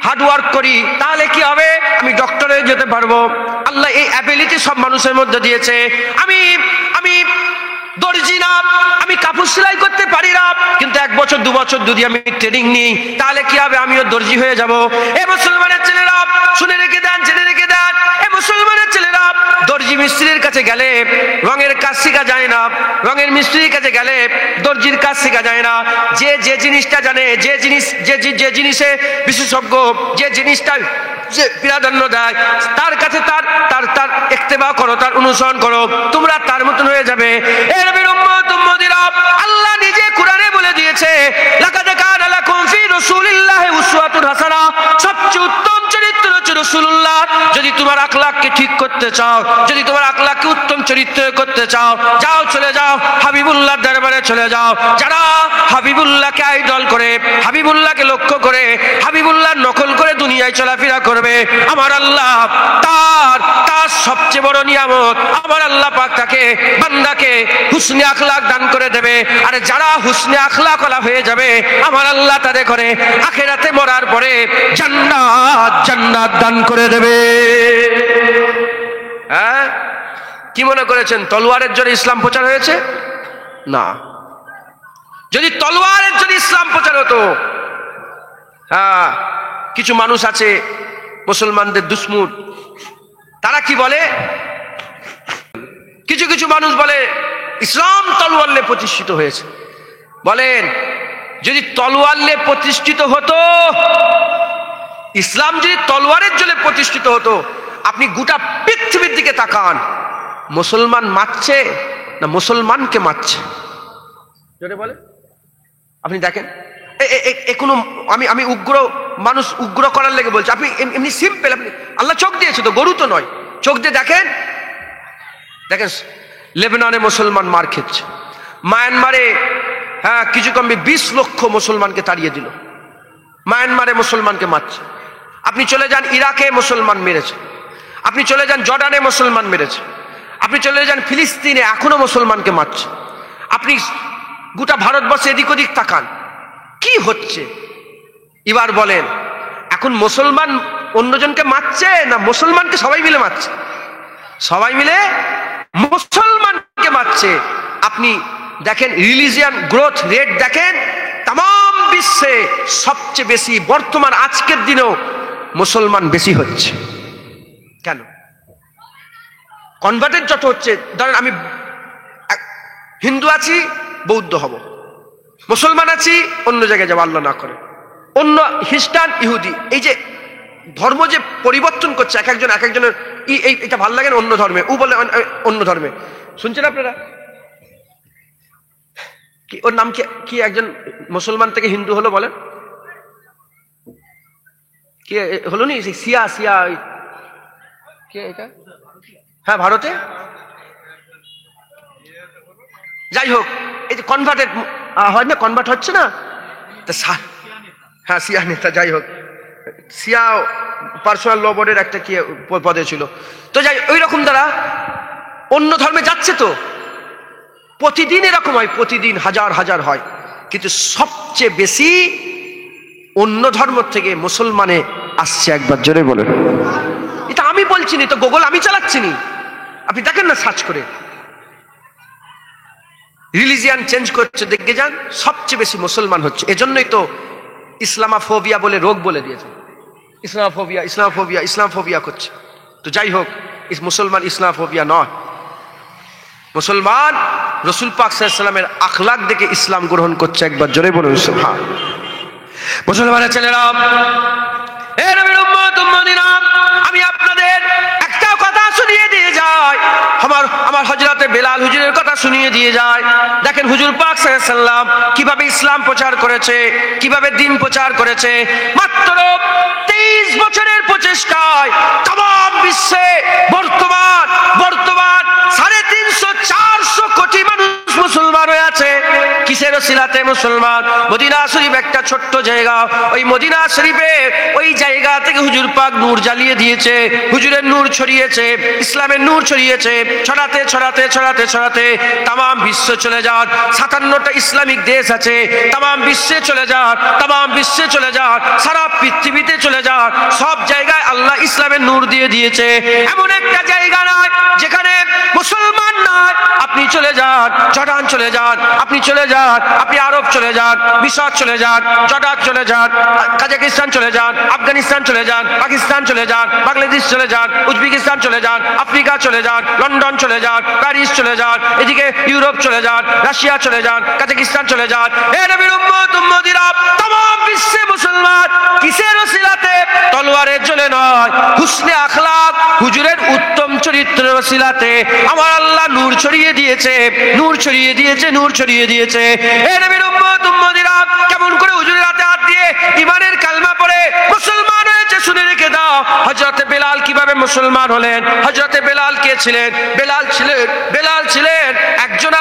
হার্ডওয়ার্ক করি, তাহলে কি হবে? আমি ডক্টরে যেতে পারবো। আল্লাহ এই অ্যাবিলিটি সব মানুষের মধ্যে দিয়েছে। আমি দর্জি না, আমি কাপড় সেলাই করতে পারি না, কিন্তু 1 বছর 2 বছর যদি আমি ট্রেনিং নিই, তাহলে কি হবে? আমিও দর্জি হয়ে যাব। এ মুসলমানের ছেলেরা, শুনে রেখে দেন, জেনে রেখে দেন, এ মুসলমানের ছেলেরা, দর্জি মিস্ত্রির কাছে গেলে রঙের কাজ শেখা যায় না, রঙের মিস্ত্রির কাছে গেলে দর্জির কাজ শেখা যায় না। যে জিনিসটা জানে, যে জিনিসে বিশেষজ্ঞ, যে জিনিসটা যে প্রাধান্য দেয়, তার কাছে তার ইত্তেবা করো, তার অনুসরণ করো, তোমরা তার মতন হয়ে যাবে। এ নবীর উম্মত উম্মতিরা, আল্লাহ নিজে কোরআনে বলে দিয়েছে, লাকাদ কানা লাকুম ফি রাসূলিল্লাহি উসওয়াতুন হাসানাহ, সবচেয়ে উত্তম চরিত্র হচ্ছে রাসূলুল্লাহ। যদি তোমার আখলাককে ঠিক করতে চাও, যদি তোমার আখলাককে উত্তম চরিত্র করতে চাও, যাও, চলে যাও হাবিবুল্লাহর দরবারে চলে যাও। যারা হাবিবুল্লাহকে আইডল করে, হাবিবুল্লাহকে লক্ষ্য করে, হাবিবুল্লাহর নকল করে দুনিয়ায় চলাফেরা করবে, আমার আল্লাহ তার সবচেয়ে বড় নিয়ামত, আমার আল্লাহ পাক তাকে, বান্দাকে হুসনে আখলাক দান করে দেবে। আর যারা হুসনে আখলাক ওয়ালা হয়ে যাবে, আমার আল্লাহ তাদের করে আখিরাতে মরার পরে জান্নাত দান করে দেবে। কি মনে করেছেন তলোয়ারের জোরে ইসলাম প্রচার হয়েছে? না। যদি তলোয়ারের জোরে ইসলাম প্রচার হতো, কিছু মানুষ আছে মুসলমানদের দুশ্মন, তারা কি বলে? কিছু কিছু মানুষ বলে ইসলাম তলোয়ার নিয়ে প্রতিষ্ঠিত হয়েছে। বলেন, যদি তলোয়ার নিয়ে প্রতিষ্ঠিত হতো, ইসলাম যদি তলোয়ারের জোরে প্রতিষ্ঠিত হতো, আপনি গোটা পৃথিবীর দিকে তাকান, মুসলমান মারছে না মুসলমানকে মারছে? জোরে বলে, আপনি দেখেন। কোনো আমি উগ্র মানুষ, উগ্র করার লেগে বলছি, আপনি এমনি সিম্পল, আপনি আল্লাহ চোখ দিয়েছে তো, গরু তো নয়, চোখ দিয়ে দেখেন। লেবাননে মুসলমান মার খেচ্ছে, মায়ানমারে কিছু কমবে 20 লক্ষ মুসলমানকে তাড়িয়ে দিল, মায়ানমারে মুসলমানকে মারছে। আপনি চলে যান ইরাকে, মুসলমান মেরেছে। আপনি চলে যান জর্ডানে, মুসলমান মেরেছে। আপনি চলে যান ফিলিস্তিনে, এখনো মুসলমানকে মারছে। আপনি গোটা ভারতবর্ষে এদিক ওদিক তাকান, কি হচ্ছে? এবার বলেন, এখন মুসলমান অন্যজনকে মারছে না মুসলমানকে সবাই মিলে মারছে? সবাই মিলে মুসলমানকে মারছে। আপনি দেখেন রিলিজিয়ান গ্রোথ রেট দেখেন, তাম বিশ্বে সবচেয়ে বেশি বর্তমান আজকের দিনেও মুসলমান বেশি হচ্ছে। কেন? কনভার্টেড যত হচ্ছে, ধরেন আমি হিন্দু আছি, বৌদ্ধ হব, মুসলমান আছি, অন্য জায়গায় যাবো, আল্লাহ না করে, অন্য খ্রিস্টান, ইহুদি, এই যে ধর্ম যে পরিবর্তন করছে, এক একজনের এটা ভালো লাগে না অন্য ধর্মে, ও বলে অন্য ধর্মে। শুনছেন আপনারা? কি ওর নাম কি? একজন মুসলমান থেকে হিন্দু হলো, বলেন কে হলো নি সিয়া সিয়া কে এটা? হ্যাঁ ভারতে, যাই হোক এই যে কনভার্টেড হয় না, কনভার্ট হচ্ছে না, হ্যাঁ সিয়া নেতা, যাই হোক সিয়া পার্সোনাল ল বোর্ডের একটা কি পদে ছিল। তো যাই ওই রকম তারা অন্য ধর্মে যাচ্ছে, তো প্রতিদিন এরকম হয়, প্রতিদিন হাজার হাজার হয়, কিন্তু সবচেয়ে বেশি অন্য ধর্ম থেকে মুসলমানে আসছে। একবার জোরে বলেন। এটা আমি বলছি নি তো, গুগল আমি চালাচ্ছি নি, আপনি দেখেন না সার্চ করে, রিলিজিয়ান চেঞ্জ করছে দেখে যান, সবচেয়ে বেশি মুসলমান হচ্ছে। এজন্যই তো ইসলামাফোবিয়া বলে রোগ বলে দিয়েছে, ইসলামফোবিয়া ইসলামফোবিয়া ইসলামফোবিয়া করছে। তো যাই হোক, মুসলমান ইসলামফোবিয়া নয়, মুসলমান রসুল পাক সাল্লাল্লাহু আলাইহি ওয়াসাল্লামের আখলাক দেখে ইসলাম গ্রহণ করছে। একবার জোরে বলুন সুবহান। মুসলমানের ছেলেরা, হে নবীর উম্মত উম্মতিরা, আমি আপনাদের একটা কথা শুনিয়ে দিয়ে যাই, আমার হযরতে বেলাল হুজুরের কথা শুনিয়ে দিয়ে যায়। দেখেন হুজুর পাক সাল্লাল্লাহু আলাইহি ওয়াসাল্লাম কিভাবে ইসলাম প্রচার করেছে, কিভাবে দ্বীন প্রচার করেছে। মাত্র 23 বছরের প্রচেষ্টায় তাম বিশ্বে বর্তমান 350-400 কোটি মানুষ মুসলমান হয়ে আছে। কিসের ওসিলাতে মুসলমান? মদিনা শরীফ একটা ছোট্ট জায়গা, ওই মদিনা শরীফে ওই জায়গা থেকে হুজুর পাক নূর জ্বালিয়ে দিয়েছে, হুজুরের নূর ছড়িয়েছে, ইসলামের নূর ছড়িয়েছে, ছড়াতে ছড়াতে ছড়াতে ছড়াতে তাম বিশ্ব চলে যান। 57টা ইসলামিক দেশ আছে, তাম বিশ্বে চলে যান, তাম বিশ্বে চলে যান, সারা পৃথিবীতে চলে যান, সব জায়গায় আল্লাহ ইসলামের নূর দিয়ে দিয়েছে। এমন একটা জায়গা নয় যেখানে মুসলমান নয়। আপনি চলে যান জর্ডান, চলে যান, আপনি চলে যান, আপনি আরব চলে যান, মিশর চলে যান, জর্ডান চলে যান, কাজাকিস্তান চলে যান, আফগানিস্তান চলে যান, পাকিস্তান চলে যান, বাংলাদেশ চলে যান, উজবেকিস্তান চলে যান, আফ্রিকা চলে যান, লন্ডন চলে যান, প্যারিস চলে যান, এদিকে ইউরোপ চলে যান, রাশিয়া চলে যান, কাজাকিস্তান চলে যান। হে নবীর উম্মত উম্মতিরা, तमाम বিশ্বে মুসলমান কিসের ওসিলাতে? তলোয়ারের জোরে নয়, হুসনে আখলাক, হুজুরের উত্তম চরিত্রের ওসিলাতে আমার আল্লাহ নূর ছড়িয়ে দিয়েছে, নূর ছড়িয়ে দিয়েছে, নূর ছড়িয়ে দিয়েছে। হে নবীর উম্মত উম্মতিরা, কেমন করে হুজুরের হাতে হাত দিয়ে ঈমানের কালমা পড়ে মুসলমান হয়েছে শুনে রেখে দাও। হযরতে বেলাল কিভাবে মুসলমান হলেন? হযরতে বেলাল কে ছিলেন? বেলাল ছিলেন একজন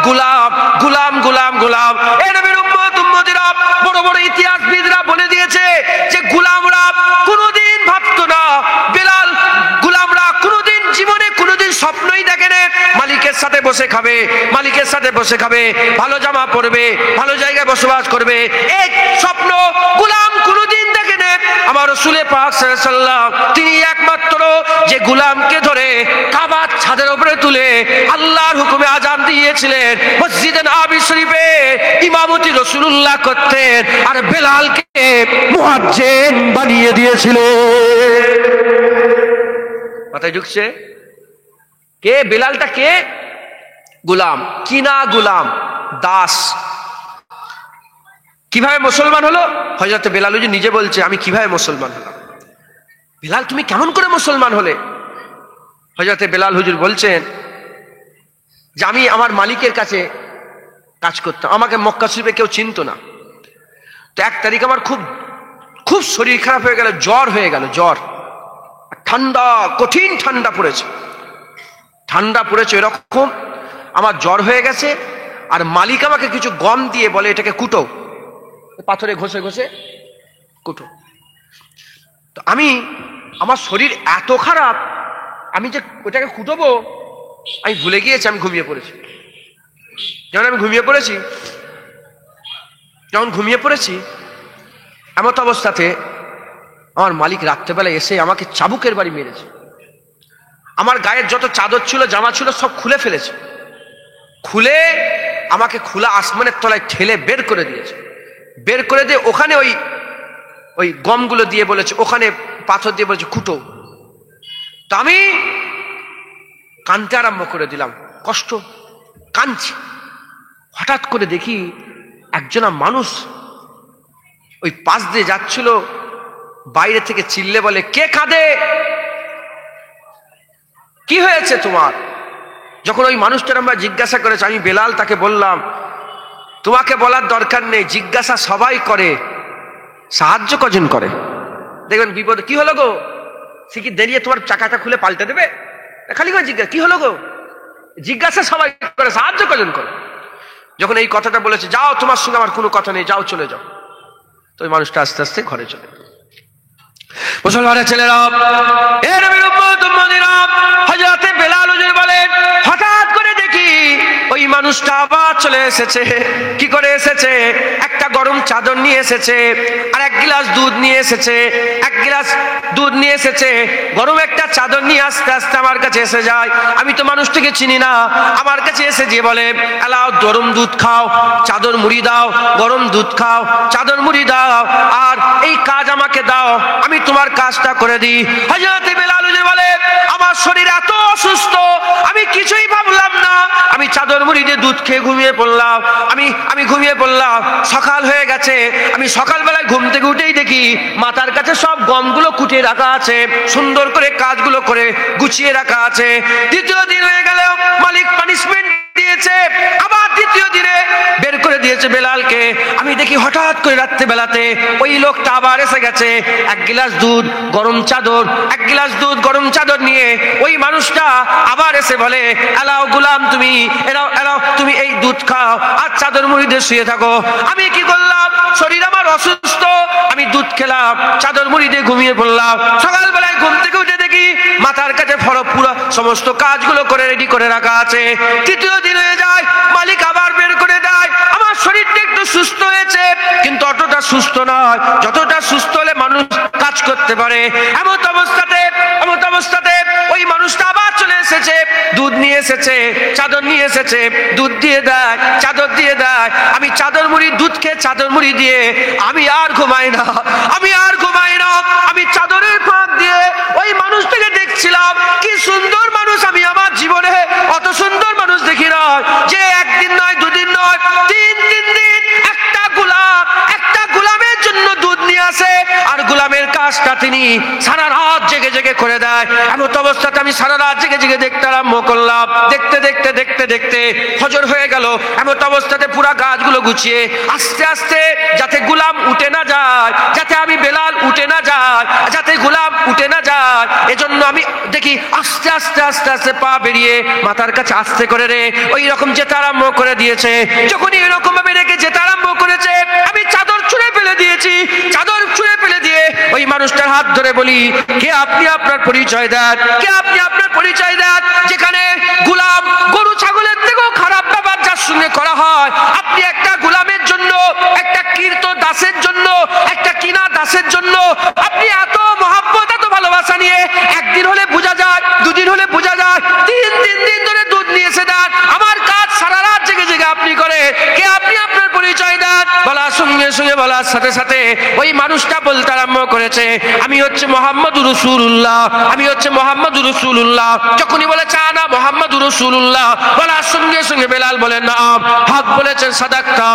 গোলাম, গোলাম গোলাম গোলাম। হে নবীর উম্মত উম্মতিরা, বড় বড় ইতিহাসবিদরা বলে দিয়েছে যে গোলামরা কোনোদিন ভাবতো না, বেলাল গোলামরা কোনোদিন জীবনে কোনোদিন স্বপ্নই দেখে না মালিকের সাথে বসে খাবে, মালিকের সাথে বসে খাবে, ভালো জামা পরবে, ভালো জায়গায় বসবাস করবে, এই স্বপ্ন গোলাম কোনোদিন দেখে না। আমার রাসূল পাক সাল্লাল্লাহু আলাইহি ওয়াসাল্লাম তিনি একমাত্র যে গোলামকে ধরে কাবার ছাদের উপরে তুলে আল্লাহর হুকুমে আযান দিয়েছিলেন, মসজিদে নববী শরীফে ইমামতি রাসূলুল্লাহ করতেন, আর বেলালকে মুয়াজ্জিন বানিয়ে দিয়েছিলেন। মাথায় ঢুকছে? কে বেলালটা? কে? গোলাম, কিনা গোলাম, দাস। কিভাবে মুসলমান হলো? হযরত বেলাল নিজে বলছে আমি কিভাবে মুসলমান হলাম। বেলাল তুমি কেমন করে মুসলমান হলে? হযরত বেলাল হুজুর বলছেন যে আমি আমার মালিকের কাছে কাজ করতাম, আমাকে মক্কা শরীফে কেউ চিনতো না। তো এক তারিখ আমার খুব খুব শরীর খারাপ হয়ে গেল, জ্বর হয়ে গেল, জ্বর, ঠান্ডা, কঠিন ঠান্ডা পড়েছে, ঠান্ডা পড়েছে এরকম, আমার জ্বর হয়ে গেছে। আর মালিক আমাকে কিছু গম দিয়ে বলে এটাকে কুটো, পাথরে ঘষে ঘষে কুটো। তো আমার শরীর এত খারাপ, আমি যে ওটাকে কুটোবো আমি ভুলে গিয়েছি, আমি ঘুমিয়ে পড়েছি। যখন ঘুমিয়ে পড়েছি এমত অবস্থাতে আমার মালিক রাত্রেবেলায় এসে আমাকে চাবুকের বাড়ি মেরেছে। আমার গায়ের যত চাদর ছিল, জামা ছিল, সব খুলে ফেলেছে, খুলে আমাকে খোলা আসমানের তলায় ঠেলে বের করে দিয়েছে। বের করে দিয়ে ওখানে ওই গমগুলো দিয়ে বলেছে, ওখানে পাথর দিয়ে বলেছে কুটো। তো আমি কাঁদতে আরম্ভ করে দিলাম, কষ্ট, কাঁদছি। হঠাৎ করে দেখি একজনা মানুষ ওই পাশ দিয়ে যাচ্ছিল, বাইরে থেকে চিল্লে বলে, কে কাঁদে? কি হয়েছে তোমার? যখন ওই মানুষটার আমরা জিজ্ঞাসা করেছি, আমি বেলাল, তাকে বললাম তোমাকে বলার দরকার নেই, জিজ্ঞাসা সবাই করে, সাহায্য কজন করে? দেখবেন বিপদ, কি হলো গো, সে কি দাঁড়িয়ে তোমার চাকাটা খুলে পাল্টে দেবে? খালি করে জিজ্ঞাসা, কি হলো গো, জিজ্ঞাসা সবাই করে, সাহায্য কজন করে। যখন এই কথাটা বলেছে, যাও তোমার সঙ্গে আমার কোনো কথা নেই, যাও চলে যাও, তো ওই মানুষটা আস্তে আস্তে ঘরে চলে গেল। মুসলমানের ছেলেরা, এর হযরতে বেলাল হুজুর বলেন, হঠাৎ করে দেখি ওই মানুষটা আবার চলে এসেছে। কি করে এসেছে? একটা গরম চাদর নিয়ে এসেছে, আর এক গ্লাস দুধ নিয়ে এসেছে। এক গ্লাস দুধ নিয়ে এসেছে, গরম একটা চাদর নিয়ে আস্তে আস্তে আমার কাছে এসে যায়। আমি তো মানুষটাকে চিনি না, আমার কাছে এসে যে বলে, এলাও গরম দুধ খাও, চাদর মুড়ি দাও, গরম দুধ খাও, চাদর মুড়ি দাও, আর এই কাজ আমাকে দাও, আমি তোমার কাজটা করে দিই। হযরত বেলাল হুজুর বলে, আমার শরীর এত অসুস্থ, আমি কিছুই ভাবলাম না, আমি চাদর মুড়ি দিয়ে দুধ খেয়ে ঘুমিয়ে পড়লাম। আমি ঘুমিয়ে পড়লাম। সকাল হয়ে গেছে, আমি সকালবেলায় ঘুম থেকে উঠেই দেখি মাথার কাছে সব গমগুলো কুটিয়ে রাখা আছে, সুন্দর করে কাজগুলো করে গুছিয়ে রাখা আছে। দ্বিতীয় দিন হয়ে গেল, মালিক পানিশমেন্ট দিয়েছে, আবার দ্বিতীয় দিনে বের করে দিয়েছে বেলালকে। আমি দেখি হঠাৎ করে রাত্রে বেলাতে ওই লোকটা আবার এসে গেছে, এক গ্লাস দুধ গরম চাদর, এক গ্লাস দুধ গরম চাদর নিয়ে ওই মানুষটা আবার এসে বলে, এলাও গুলাম, তুমি এলাও এলাও, তুমি এই দুধ খাও আর চাদর মুড়ি দিয়ে শুয়ে থাকো। আমি কি করলাম, শরীর আমার অসুস্থ, আমি দুধ খেলাম, চাদর মুড়ি দিয়ে ঘুমিয়ে পড়লাম। সকালবেলায় ঘুম থেকে উঠে দেখি মাথার কাছে পুরো সমস্ত কাজগুলো করে রেডি করে রাখা আছে। তৃতীয় দিন হয়ে যায়, মালিক আবার বের করে দেয়। আমার শরীরটা একটু সুস্থ হয়েছে, কিন্তু অতটা সুস্থ নয় যতটা সুস্থ হলে মানুষ কাজ করতে পারে। এমন অবস্থাতে ওই মানুষটা আবার চলে এসেছে, দুধ নিয়ে এসেছে, চাদর নিয়ে এসেছে, দুধ দিয়ে দেয়, চাদর দিয়ে দেয়। আমি চাদর মুড়ি, দুধ খেয়ে চাদর মুড়ি দিয়ে আমি আর ঘুমাই না, আমি আর ঘুমাই না। আমি চাদরের ফাঁক দিয়ে ওই মানুষটাকে দেখছিলাম, কি সুন্দর মানুষ। আমি আমার জীবনে অত সুন্দর মানুষ দেখি না, যে একদিন নয়, দুদিন নয়, তিন দিন একটা গোলামের জন্য দুধ নিয়ে আসে, আর গোলামের কাজটা তিনি সারা রাত জেগে জেগে করে দেয়। এমন অবস্থাতে আমি সারা রাত জেগে জেগে দেখতে আরম্ভ করলাম। দেখতে ফজর হয়ে গেল। এমন অবস্থাতে পুরা গাছগুলো গুছিয়ে আস্তে আস্তে, যাতে গোলাম উঠে না যায়, যাতে আমি বেলাল উঠে না যায়, যাতে গোলাম উঠে না যায়, এজন্য আমি দেখি আস্তে আস্তে আস্তে আস্তে পা বেরিয়ে মাথার কাছে আস্তে করে রে ওই রকম যেতে আরম্ভ করে দিয়েছে। যখনই এরকম ভাবে রেখে যেতে আরম্ভ করেছে, আমি চাদর ছুঁড়ে ফেলে দিয়েছি। চাদর ছুঁড়ে ফেলে দিয়ে ওই মানুষটার হাত ধরে বলি, কে আপনি, আপনার পরিচয় দেন, কে আপনি, আপনার পরিচয় দেন। যেখানে গোলাম গরু ছাগলের থেকেও খারাপ ব্যাপার যার সঙ্গে করা হয়, আপনি একটা গোলামের জন্য, একটা কীর্ত দাসের জন্য, একটা কিনা দাসের জন্য আপনি এত মহব্বত, এত ভালোবাসা নিয়ে একদিন হলে বোঝা যায়, দুদিন হলে বোঝা যায়, তিন দিন ধরে দুধ নিয়ে এসে দেন, আমার কাজ সারা রাত জেগে জেগে আপনি করে, কে আপনি, আপনার পরিচয় দেন। বলার সঙ্গে সঙ্গে, বলার সাথে সাথে ওই মানুষটা বলতে আরম্ভ করেছে, আমি হচ্ছে মুহাম্মদুর রাসূলুল্লাহ, আমি হচ্ছে মুহাম্মদুর রাসূলুল্লাহ। যখনই বলেছে আনা মুহাম্মদুর রাসূলুল্লাহ, বলার সঙ্গে সঙ্গে বেলাল বলেন, নাম হক বলেছেন, সাদাক্তা,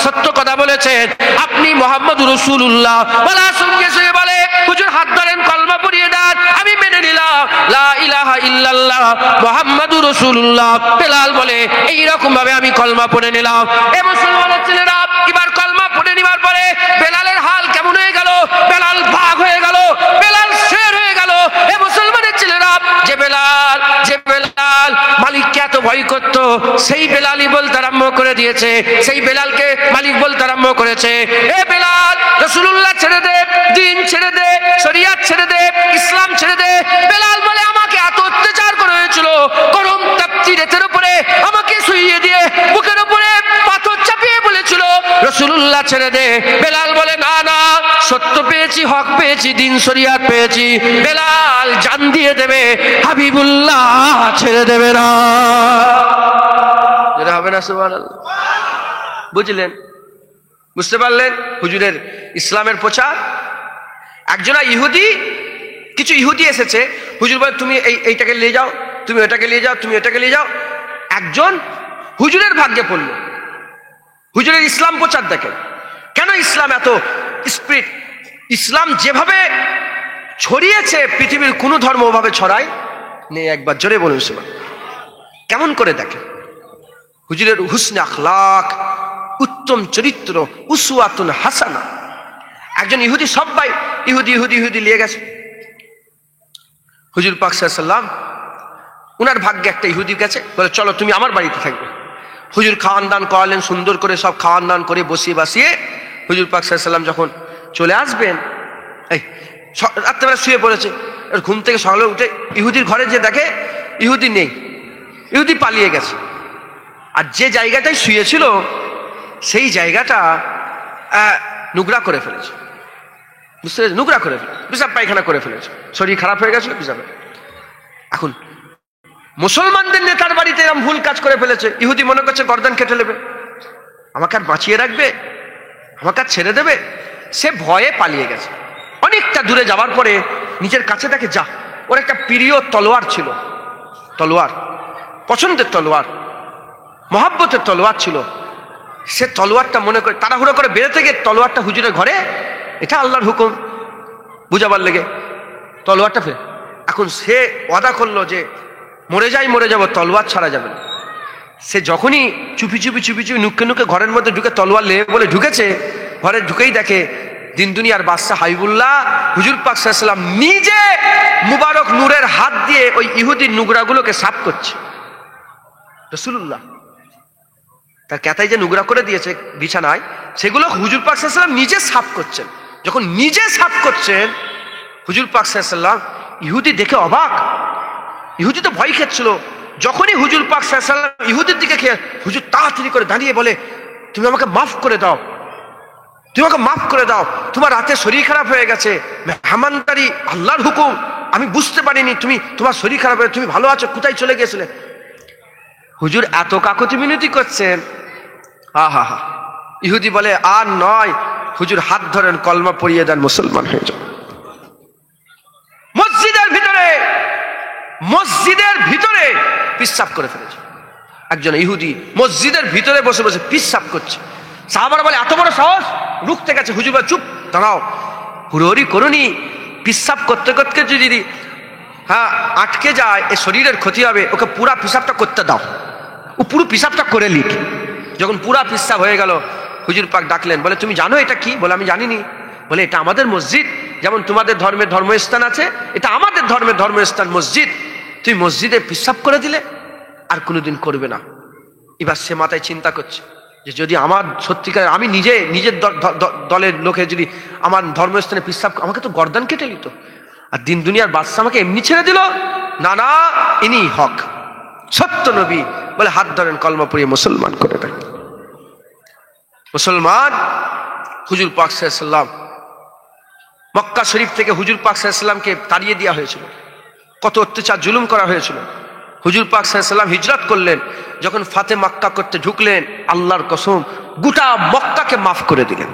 সত্য কথা বলেছেন, আপনি মুহাম্মদুর রাসূলুল্লাহ। বলার সঙ্গে সঙ্গে বলে, হুজুর হাত ধরেন, কলমা পড়িয়ে দেন। আমি মেনে নিলাম, লা ইলাহা ইল্লাল্লাহ মুহাম্মাদুর রাসূলুল্লাহ। বেলাল বলে, এইরকম ভাবে আমি কলমা পড়ে নিলাম। এ মুসলমানের ছেলেরা, এবার কলমা পড়ে নেওয়ার পরে বেলালের হাল কেমন হয়ে গেল? বেলাল ভাগ হয়ে গেল, বেলাল শের হয়ে গেল। এ মুসলমানের ছেলেরা, যে বেলাল মালিককে এত ভয় করতো, সেই বেলালই বলতে আরম্ভ করে দিয়েছে, সেই বেলালকে মালিক বলতে আরম্ভ করেছে, এ বেলাল, রাসূলুল্লাহ ছেড়ে দে, দিন ছেড়ে দে, শরিয়ত ছেড়ে দে, ইসলাম ছেড়ে দে। বেলাল বলে, আমাকে এত অত্যাচার করা হয়েছিল, গরম তাপ্তি রেতের উপরে আমাকে শুইয়ে দিয়ে বুকের উপরে পাথর চাপিয়ে বলেছিল রাসূলুল্লাহ ছেড়ে দে। বেলাল বলে, না না, সত্য পেয়েছি, হক পেয়েছি, দিন শরিয়ত পেয়েছি। বেলাল জান দিয়ে দেবে, হাবিবুল্লাহ ছেড়ে দেবে না। যেটা হবে না, সুবহানাল্লাহ। বুঝলেন? বুঝতে পারলেন হুজুরের ইসলামের প্রচার? একজনা ইহুদি, কিছু ইহুদি এসেছে, হুজুর বলে, তুমি এইটাকে নিয়ে যাও, তুমি ওটাকে নিয়ে যাও, তুমি ওটাকে নিয়ে যাও। একজন হুজুরের ভাগ্যে পড়ল। হুজুরের ইসলাম প্রচার দেখেন, কেন ইসলাম এত স্পিরিট। ইসলাম যেভাবে ছড়িয়েছে, পৃথিবীর কোনো ধর্ম ওভাবে ছড়ায় নেই। একবার জোরে বলুন সুবহানাল্লাহ। কেমন করে দেখেন হুজুরের হুসনে আখলাক, উত্তম চরিত্র, উসওয়াতুন হাসানা। একজন ইহুদি, সবাই ইহুদি ইহুদি ইহুদি নিয়ে গেছে। হুজুর পাক সাল্লাল্লাহু আলাইহি ওয়াসাল্লাম, উনার ভাগ্যে একটা ইহুদি গেছে, বলে চলো তুমি আমার বাড়িতে থাকবে। হুজুর খাওয়ান দান করালেন, সুন্দর করে সব খাওয়ান দান করে বসিয়ে বাসিয়ে হুজুর পাক সাল্লাল্লাহু আলাইহি ওয়াসাল্লাম যখন চলে আসবেন, এই রাত্রেবেলা শুয়ে পড়েছে, ঘুম থেকে সকালে উঠে ইহুদির ঘরে যে দেখে ইহুদি নেই, ইহুদি পালিয়ে গেছে। আর যে জায়গাটায় শুয়েছিল সেই জায়গাটা নোংরা করে ফেলেছে, বুঝতে পেরেছে? নোংরা করে ফেলেছে, পিসাব পায়খানা করে ফেলেছে, শরীর খারাপ হয়ে গেছিল পিসাবে। এখন মুসলমানদের নেতার বাড়িতে এরকম ভুল কাজ করে ফেলেছে, ইহুদি মনে করছে গর্দান কেটে নেবে, আমাকে আর বাঁচিয়ে রাখবে, আমাকে আর ছেড়ে দেবে। সে ভয়ে পালিয়ে গেছে। অনেকটা দূরে যাওয়ার পরে নিজের কাছে দেখে, যা, ওর একটা প্রিয় তলোয়ার ছিল, তলোয়ার, পছন্দের তলোয়ার, মহাব্বতের তলোয়ার ছিল। সে তলোয়ারটা মনে করে তাড়াহুড়ো করে বেরোতে গিয়ে তলোয়ারটা হুজুরের ঘরে, এটা আল্লাহর হুকুম বুঝাবার লেগে তলোয়ারটা ফের। এখন সে ওয়াদা করলো যে মরে যাব, তলোয়ার ছাড়া যাবে না। সে যখনই চুপি চুপি নুকে নুকে ঘরের মধ্যে ঢুকে তলোয়ার লেগে বলে ঢুকেছে, ঘরে ঢুকেই দেখে দিন দুনিয়ার বাদশা হাবিবুল্লাহ হুজুর পাক সাল্লাল্লাহু আলাইহি ওয়াসাল্লাম নিজে মুবারক নূরের হাত দিয়ে ওই ইহুদির নুগরাগুলোকে সাফ করছে। রাসূলুল্লাহ তার ক্যাতাই যে নুগরা করে দিয়েছে বিছানায়, সেগুলো হুজুর পাক সাল্লাল্লাহু আলাইহি ওয়াসাল্লাম নিজে সাফ করছেন। যখন নিজে সাফ করছেন হুজুর পাক সাল্লাল্লাহু আলাইহি ওয়াসাল্লাম, ইহুদি দেখে অবাক। ইহুদি তো ভয় খেয়েছিল। যখনই হুজুর পাক সাল্লাল্লাহু আলাইহি ওয়াসাল্লাম ইহুদির দিকে খেয়ে, হুজুর তাড়াতাড়ি করে দাঁড়িয়ে বলে, তুমি আমাকে মাফ করে দাও, তুমি আমাকে মাফ করে দাও, তোমার রাতে শরীর খারাপ হয়ে গেছে, মেহমানদারি আল্লাহর হুকুম, আমি বুঝতে পারিনি, তোমার শরীর খারাপ হয়ে তুমি ভালো আছো, কোথায় চলে গিয়েছিলে? হুজুর এত কাকুতি মিনতি করছেন, হা। ইহুদি বলে, আর নয়, হুজুর হাত ধরেন, কলমা পড়িয়ে দেন, মুসলমান হয়ে যান। মসজিদের ভিতরে পিশাব করে ফেলেছে একজন ইহুদি, মসজিদের ভিতরে বসে বসে পিশাব করছে। সাহাবারা বলে, এত বড় সাহস, রুখতে গেছে। হুজুর বলে, চুপ, দাঁড়াও, হুড়োহড়ি করুনি, পিশাব করতে করতে যদি আটকে যায়, এ শরীরের ক্ষতি হবে, ওকে পুরা পিশাবটা করতে দাও, ও পুরো পিশাবটা করে লিখ। যখন পুরা পিশাব হয়ে গেল, হুজুর পাক ডাকলেন, বলে, তুমি জানো এটা কি? বলে, আমি জানিনি। বলে, এটা আমাদের মসজিদ, যেমন তোমাদের ধর্মের ধর্মস্থান আছে, এটা আমাদের ধর্মের ধর্মস্থান মসজিদ, তুমি মসজিদে পিশাব করে দিলে, আর কোনোদিন করবে না। এবার সে মাথায় চিন্তা করছে যে যদি আমার সত্যিকার আমি নিজের দলের লোকে যদি আমার ধর্মস্থানে পিশাব, আমাকে তো গর্দান কেটে নিত, আর দিন দুনিয়ার বাদশা আমাকে এমনি ছেড়ে দিল। না, ইনি হক, সত্য নবী। বলে, হাত ধরেন, কলমা পড়িয়ে মুসলমান করে দেন। মুসলমান। হুজুর পাক সাল্লাল্লাহু আলাইহি ওয়াসাল্লাম, মক্কা শরীফ থেকে হুজুর পাক সাল্লাল্লাহু আলাইহি ওয়াসাল্লামকে তাড়িয়ে দেওয়া হয়েছিল, কত অত্যাচার জুলুম করা হয়েছিল। হুজুর পাক সাল্লাল্লাহু আলাইহি ওয়াসাল্লাম হিজরত করলেন, যখন ফাতে মক্কা করতে ঢুকলেন, আল্লাহর কসম গোটা মক্কাকে মাফ করে দিলেন।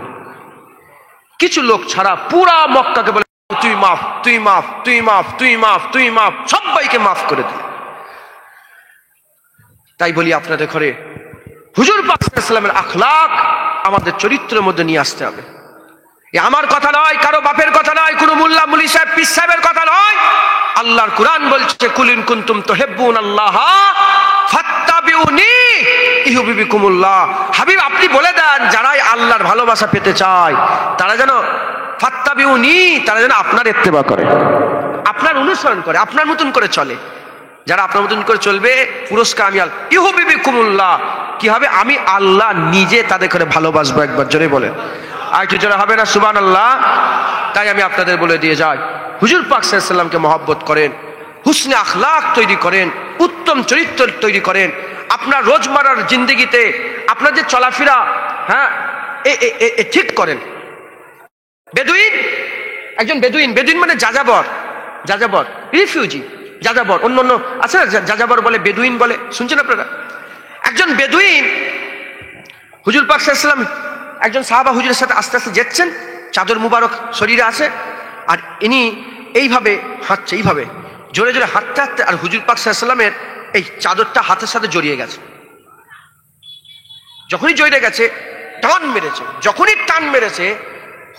কিছু লোক ছাড়া পুরা মক্কাকে বলে, তুই মাফ, তুই মাফ, তুই মাফ, তুই মাফ, তুই মাফ, সবাইকে মাফ করে দিলেন। তাই বলি আপনাদের ঘরে হুজুর পাক সাল্লাল্লাহু আলাইহি ওয়াসাল্লামের আখলাক আমাদের চরিত্রের মধ্যে নিয়ে আসতে হবে। এ আমার কথা নয়, কারো বাপের কথা নয়, কোনো মোল্লা মুলি সাহেব পীর সাহেবের কথা নয়। আল্লাহর কুরআন বলছে, কুল ইন কুনতুম তুহিব্বুনাল্লাহ ফাত্তাবিউনি ইউহিব্বুকুমুল্লাহ। হাবিব, আপনি বলে দেন, যারাই আল্লাহর ভালোবাসা পেতে চায় তারা যেন ফাত্তাবিউনি, তারা যেন আপনার ইত্তেবা করে, আপনার অনুসরণ করে, আপনার মতন করে চলে। যারা আপনার মতন করে চলবে, পুরস্কার আমি ইউহিব্বুকুমুল্লাহ, কি হবে? আমি আল্লাহ নিজে তাদের করে ভালোবাসবো। একবার জোরে বলেন, আর একটু জোরে হবে না সুবহানাল্লাহ? তাই আমি আপনাদের বলে দিয়ে যাই, হুজুর পাক সাল্লাল্লাহু আলাইহি ওয়াসাল্লামকে মহব্বত করেন, হুসনে আখলাক তৈরি করেন, উত্তম চরিত্র তৈরি করেন। আপনার রোজমারার জিন্দগিতে আপনার যে চলাফেরা, ঠিক করেন। বেদুইন, একজন বেদুইন মানে যাযাবর, রিফিউজি, যাযাবর, অন্য আছে না, যাযাবর বলে, বেদুইন বলে, শুনছেন আপনারা? একজন বেদুইন হুজুর পাক সাল্লাল্লাহু আলাইহি ওয়াসাল্লাম, একজন সাহাবা হুজুরের সাথে আস্তে আস্তে যাচ্ছেন, চাদর মুবারক শরীরে আছে, আর ইনি এইভাবে হাঁটছে, এইভাবে জোরে জোরে হাঁটতে হাঁটতে, আর হুজুর পাক সাল্লাল্লাহু আলাইহি ওয়াসাল্লামের এই চাদরটা হাতের সাথে জড়িয়ে গেছে। যখনই জড়িয়ে গেছে, টান মেরেছে। যখনই টান মেরেছে,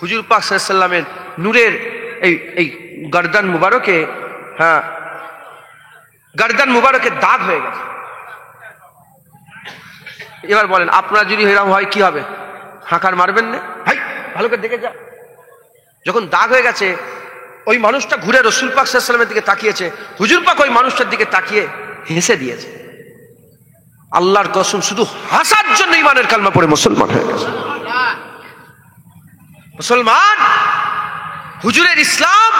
হুজুর পাক সাল্লাল্লাহু আলাইহি ওয়াসাল্লামের নূরের এই গর্দান মুবারকে, গর্দান মুবারকে দাগ হয়ে গেছে। এবার বলেন, আপনারা যদি এরকম হয় কি হবে? হাঁকার মারবেন না? ভাই ভালো করে দেখে যা, যখন দাগ হয়ে গেছে, ওই মানুষটা ঘুরে রসুল পাক সাল্লাল্লাহু আলাইহি ওয়াসাল্লামের দিকে তাকিয়েছে, হুজুর পাক ওই মানুষটার দিকে তাকিয়ে হেসে দিয়েছে। আল্লাহর কসম, শুধু হাসার জন্য ঈমানের কালমা পড়ে মুসলমান হয়ে গেছে। মুসলমান, হুজুরের ইসলাম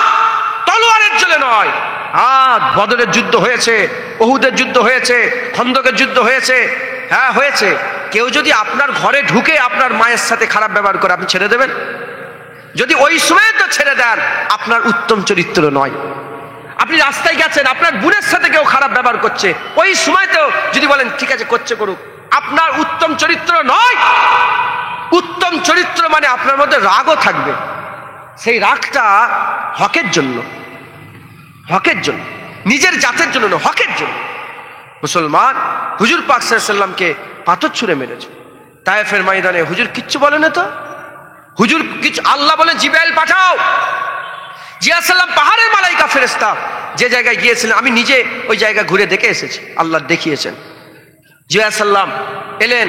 তলোয়ারের জন্য নয়। বদরের যুদ্ধ হয়েছে, উহুদের যুদ্ধ হয়েছে, খন্দকের যুদ্ধ হয়েছে, হ্যাঁ হয়েছে। কেউ যদি আপনার ঘরে ঢুকে আপনার মায়ের সাথে খারাপ ব্যবহার করে, আপনি ছেড়ে দেবেন? যদি ওই সময় তো ছেড়ে দেন, আপনার উত্তম চরিত্র নয়। আপনি রাস্তায় গেছেন, আপনার বোনের সাথে কেউ খারাপ ব্যবহার করছে, ওই সময়তেও যদি বলেন ঠিক আছে করছে করুক, আপনার উত্তম চরিত্র নয়। উত্তম চরিত্র মানে আপনার মধ্যে রাগও থাকবে, সেই রাগটা হকের জন্য, হকের জন্য, নিজের জাতের জন্য না, হকের জন্য। মুসলমান, হুজুর পাক সাল্লাল্লাহু আলাইহি ওয়াসাল্লামকে পাথর ছুঁড়ে মেরেছে তায়েফের ময়দানে। হুজুর কিচ্ছু বলে না তো, হুজুর কিছু, আল্লাহ বলে জিবরাইল পাঠাও। জিয়া সাল্লাম পাহাড়ের মালাইকা ফেরেশতা, যে জায়গায় গিয়েছিলেন আমি নিজে ওই জায়গা ঘুরে দেখে এসেছি, আল্লাহ দেখিয়েছেন। জিয়া সাল্লাম এলেন,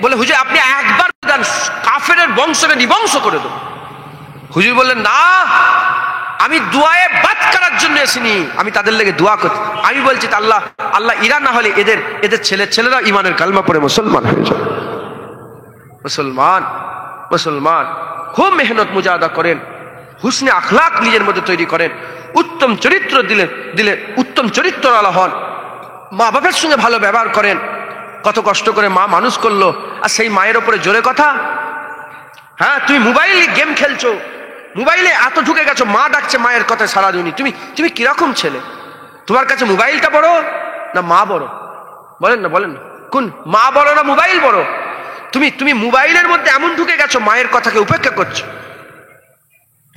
বলে হুজুর আপনি একবার দেন, কাফেরের বংশকে নিবংশ করে দেব। হুজুর বললেন না, আমি দুয়ায়ে বাদ করার জন্য এসিনি, আমি তাদের লেগে দোয়া করছি। আমি বলছি আল্লাহ, আল্লাহ ইরা না হলে এদের ছেলেরা ঈমানের কালমা পড়ে মুসলমান হয়ে যাবে। মুসলমান, মুসলমান খুব মেহনত মুজাহাদা করেন, হুসনে আখলাক নিজের মধ্যে তৈরি করেন, উত্তম চরিত্র দিলে উত্তম চরিত্রওয়ালা হন, মা বাবার সঙ্গে ভালো ব্যবহার করেন। কত কষ্ট করে মা মানুষ করলো, আর সেই মায়ের ওপরে জোরে কথা। হ্যাঁ, তুমি মোবাইলে গেম খেলছো, মোবাইলে এত ঢুকে গেছো, মা ডাকছে মায়ের কথা সারাদিনই। তুমি কিরকম ছেলে? তোমার কাছে মোবাইলটা বড় না মা বড়? বলেন না, বলেন না, কোন মা বড় না মোবাইল বড়? তুমি মোবাইলের মধ্যে এমন ঢুকে গেছো, মায়ের কথাকে উপেক্ষা করছো,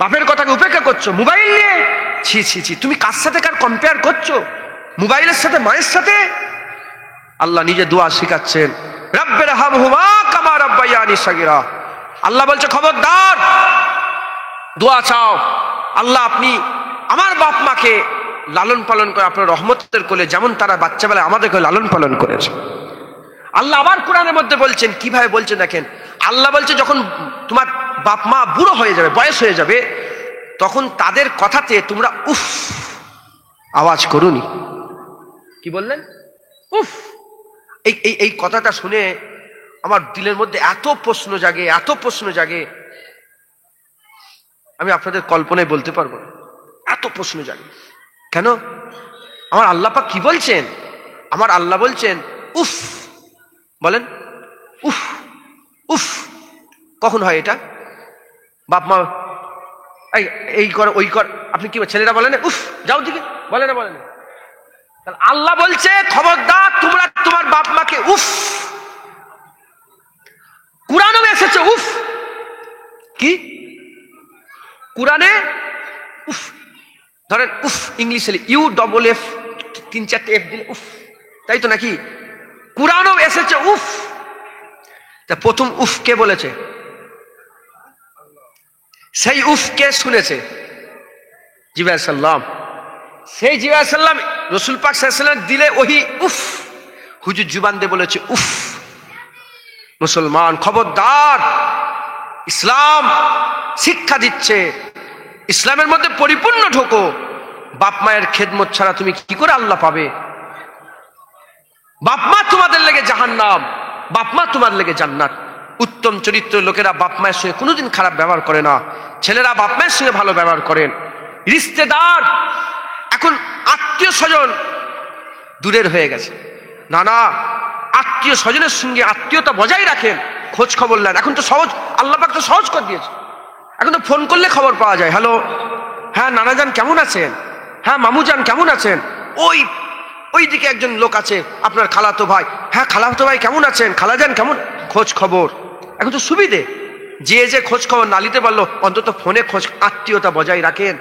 বাপের কথাকে উপেক্ষা করছো মোবাইল নিয়ে। ছি ছি ছি, তুমি কার সাথে কার কম্পেয়ার করছো? মোবাইলের সাথে মায়ের সাথে? আল্লাহ নিজে দোয়া শিখাচ্ছেন, রাব্বির হামহুমা কামা রাব্বায়ানি সাগীরা। আল্লাহ বলছে খবরদার, দোয়া চাও, আল্লাহ আপনি আমার বাপ মাকে লালন পালন করে আপনার রহমতের কোলে, যেমন তারা বাচ্চাবেলায় আমাদেরকে লালন পালন করেছে। আল্লাহ আবার কোরআনের মধ্যে বলছেন, কিভাবে বলছেন দেখেন। আল্লাহ বলছে যখন তোমার বাপ মা বুড়ো হয়ে যাবে, বয়স হয়ে যাবে, তখন তাদের কথাতে তোমরা উফ আওয়াজ করুনি। কি বললেন? উফ। এই কথাটা শুনে আমার দিলের মধ্যে এত প্রশ্ন জাগে, এত প্রশ্ন জাগে, আমি আপনাদের কল্পনায় বলতে পারবো না, এত প্রশ্ন জাগে। কেন? আমার আল্লাহ পাক কি বলছেন? আমার আল্লাহ বলছেন উফ। বলেন উফ। উফ কখন হয় এটা? বাপ মা এই কর ওই কর, আপনি কি ছেলেরা বলেন উফ যাও দিকে, বলে না, বলে না। আল্লাহ বলছে খবরদার, তোমরা তোমার বাপ মাকে উফ। কুরআনে এসেছে উফ। কি কুরআনে উফ? ধরেন উফ ইংলিশে UFF, 3-4টে এফ দিলে উফ, তাই তো নাকি? কুরআনেও এসেছে উফ। তা প্রথম উফ কে বলেছে? সেই উফ কে শুনেছে? জিবরাইল সাল্লাম। সেই জিবরাইল সাল্লাম রাসূল পাক সাল্লাল্লাহু আলাইহি ওয়াসাল্লাম দিলে ওহি উফ, হুজুর জুবান দিয়ে বলেছে উফ। মুসলমান খবরদার, ইসলাম শিক্ষা দিচ্ছে, ইসলামের মধ্যে পরিপূর্ণ ঢোকো। বাপ মায়ের খেদমত ছাড়া তুমি কি করে আল্লাহ পাবে? বাপ মা তোমাদের লেগে জাহান্নাম, বাপ মা তোমার লেগে জান্নাত। উত্তম চরিত্র লোকেরা বাপ মায়ের সঙ্গে কোনোদিন খারাপ ব্যবহার করে না, ছেলেরা বাপ মায়ের সঙ্গে ভালো ব্যবহার করেন। রিশতেদার, এখন আত্মীয় স্বজন দূরের হয়ে গেছে, না না, আত্মীয় স্বজনের সঙ্গে আত্মীয়তা বজায় রাখেন, খোঁজ খবর নেন। এখন তো সহজ, আল্লাহ পাক তো সহজ করে দিয়েছে। এখন তো ফোন করলে খবর পাওয়া যায়। হ্যালো, হ্যাঁ নানাজান কেমন আছেন? হ্যাঁ মামুজান কেমন আছেন? ওই দিকে একজন লোক আছে আপনার খালাতো ভাই, হ্যাঁ খালাতো ভাই কেমন আছেন? খালাজান কেমন? খোঁজ খবর। এখন তো সুবিধে, যে খোঁজ খবর না নিতে পারলো অন্তত ফোনে খোঁজ, আত্মীয়তা বজায় রাখেন।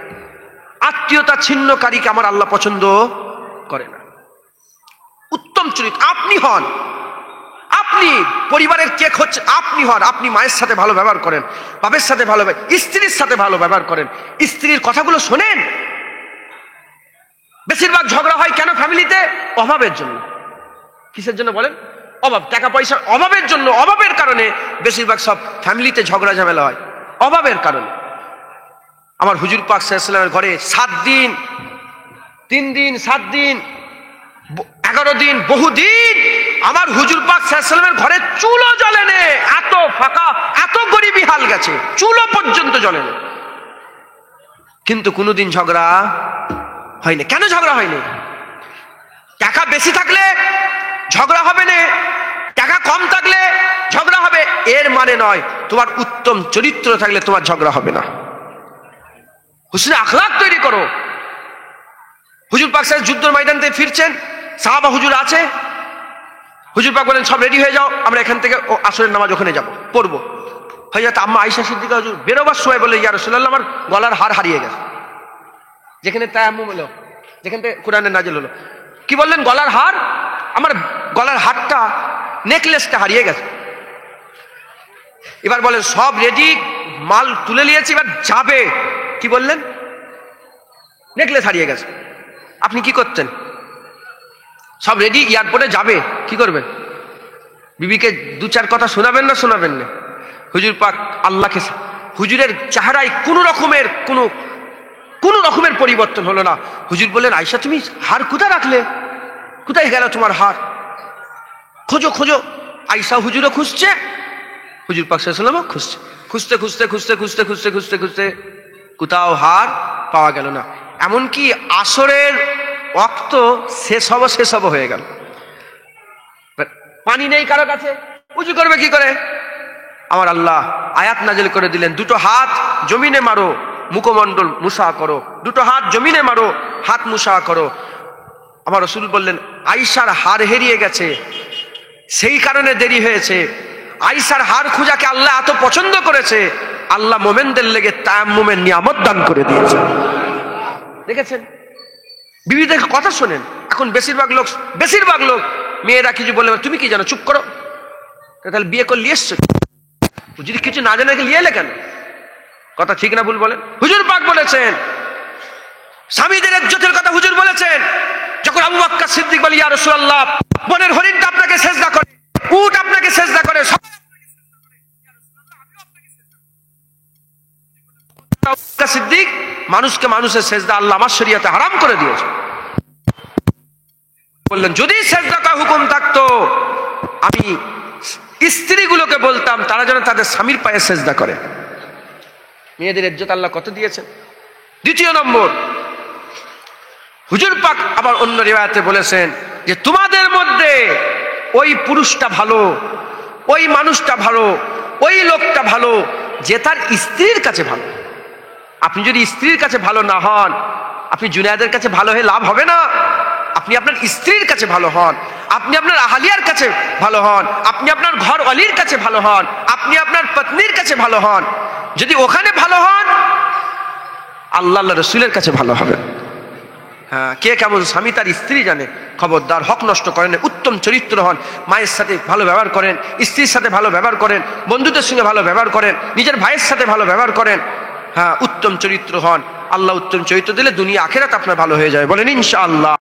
আত্মীয়তা ছিন্নকারীকে আমার আল্লাহ পছন্দ করে না। উত্তম চরিত্র আপনি হন, আপনি পরিবারের কে হচ্ছে আপনি হন। আপনি মায়ের সাথে ভালো ব্যবহার করেন, বাপের সাথে ভালো, স্ত্রীর সাথে ভালো ব্যবহার করেন, স্ত্রীর কথাগুলো শোনেন। বেশিরভাগ ঝগড়া হয় কেন ফ্যামিলিতে? অভাবের জন্য। কিসের জন্য বলেন? অভাব, টাকা পয়সার অভাবের জন্য। অভাবের কারণে বেশিরভাগ সব ফ্যামিলিতে ঝগড়া ঝামেলা হয়, অভাবের কারণে। আমার হুজুর পাক সাল্লাল্লাহু আলাইহি ওয়াসাল্লামের ঘরে 7 দিন, 3 দিন, 7 দিন, 11 দিন, বহুদিন আমার হুজুর পাক সাল্লাল্লাহু আলাইহি ওয়াসাল্লামের ঘরে চুলো জ্বলে না। এত ফাঁকা, এত গরিবী হাল গেছে, চুলো পর্যন্ত জ্বলে না। কিন্তু কোনোদিন ঝগড়া হয়নি। কেন ঝগড়া হয়নি? টাকা বেশি থাকলে ঝগড়া হবে না, টাকা কম থাকলে ঝগড়া হবে, এর মানে নয় তোমার উত্তম চরিত্র থাকলে তোমার ঝগড়া হবে না। হুসনে আখলাক তৈরি করো। হুজুর পাক সাহেব যুদ্ধের ময়দান থেকে ফিরছেন, সাহাবা হুজুর আছে, হুজুর পাক বলেন সব রেডি হয়ে যাও, আমরা এখান থেকে আসরের নামাজ ওখানে যাব, পড়বো। হযরত আম্মা আয়েশা সিদ্দিকা হুজুর বেরোবার সময় বলে, ইয়া রাসূলুল্লাহ আমার গলার হার হারিয়ে গেছে। যেখানে তায়াম্মুম হলো, যেখান থেকে কোরআনের নাজিল হলো, কি বললেন? গলার হার, আমার গলার হারটা, নেকলেসটা হারিয়ে গেছে। এবার বলেন সব রেডি, মাল তুলে নিয়েছি, এবার যাবে, কি বললেন? নেকলেস হারিয়ে গেছে। আপনি কি করতেন? সব রেডি, এয়ারপোর্টে যাবে, কি করবেন? বিবিকে 2-4 কথা শোনাবেন না শোনাবেন না? হুজুর পাক আল্লাহকে, হুজুরের চেহারায় কোনো রকমের পরিবর্তন হলো না। হুজুর বললেন আয়েশা তুমি হার কোথায় রাখলে? কোথায় গেল তোমার হার? খোঁজো খোঁজো। আয়েশা হুজুরও খুঁজছে, হুজুর পাক সাল্লাল্লাহু আলাইহি ওয়াসাল্লামও খুঁজছে। খুঁজতে কোথাও হার পাওয়া গেল না। এমনকি আসরের ওয়াক্ত শেষ হব হয়ে গেল, পানি নেই কারো কাছে, উজু করবে কি করে? আমার আল্লাহ আয়াত নাজিল করে দিলেন, 2 হাত জমিনে মারো, মুখমণ্ডল মুসা করো, 2 হাত জমিনে মারো, হাত মুসা করো। আমার রাসূল বললেন আয়েশার হার হারিয়ে গেছে, সেই কারণে দেরি হয়েছে। আয়েশার হার খোঁজাকে আল্লাহ এত পছন্দ করেছে, আল্লাহ মোমেনদের লেগে তায়াম্মুমের নিয়ামত দান করে দিয়েছে। দেখেছেন? বিবিদের কথা শোনেন। এখন বেশিরভাগ লোক মেয়েরা কিছু বলে, তুমি কি জানো, চুপ করো। তাহলে বিয়ে করে নিয়ে এসছো, যদি কিছু না জানে নিয়ে এলে কেন? কথা ঠিক না ভুল বলেন? হুজুর পাক বলেছেন, স্বামীদের ইজ্জতের কথা হুজুর বলেছেন। যখন আবু বকর সিদ্দিক বলে, ইয়া রাসূলুল্লাহ বনের হরিণটা আপনাকে সেজদা করে, উট আপনাকে সেজদা করে, সিদ্দিক মানুষকে মানুষের সেজদা আল্লাহ আমার শরীয়তে হারাম করে দিয়েছে। বললেন যদি সেজদা করার হুকুম থাকতো, আমি স্ত্রীগুলোকে বলতাম তারা যেন তাদের স্বামীর পায়ে সেজদা করে। মেয়েদের ইজ্জত আল্লাহ কত দিয়েছেন। 2 নম্বর, হুজুর পাক আবার অন্য রিওয়ায়াতে বলেছেন যে তোমাদের মধ্যে ওই পুরুষটা ভালো, ওই মানুষটা ভালো, ওই লোকটা ভালো যে তার স্ত্রীর কাছে ভালো। আপনি যদি স্ত্রীর কাছে ভালো না হন, আপনি জুনায়েদের কাছে ভালো হয়ে লাভ হবে না। আপনি আপনার স্ত্রীর কাছে ভালো হন, আপনি আপনার আহালিয়ার কাছে ভালো হন, আপনি আপনার ঘর অলির কাছে ভালো হন, আপনি আপনার পত্নীর কাছে ভালো হন। যদি ওখানে ভালো হন, আল্লাহ রাসূলের কাছে ভালো হবে। হ্যাঁ, কে কেমন স্বামী তার স্ত্রী জানে। খবরদার হক নষ্ট করেন, উত্তম চরিত্র হন, মায়ের সাথে ভালো ব্যবহার করেন, স্ত্রীর সাথে ভালো ব্যবহার করেন, বন্ধুদের সঙ্গে ভালো ব্যবহার করেন, নিজের ভাইয়ের সাথে ভালো ব্যবহার করেন। হ্যাঁ, উত্তম চরিত্র হন। আল্লাহ উত্তম চরিত্র দিলে দুনিয়া আখিরাত আপনার ভালো হয়ে যায়। বলেন ইনশাআল্লাহ।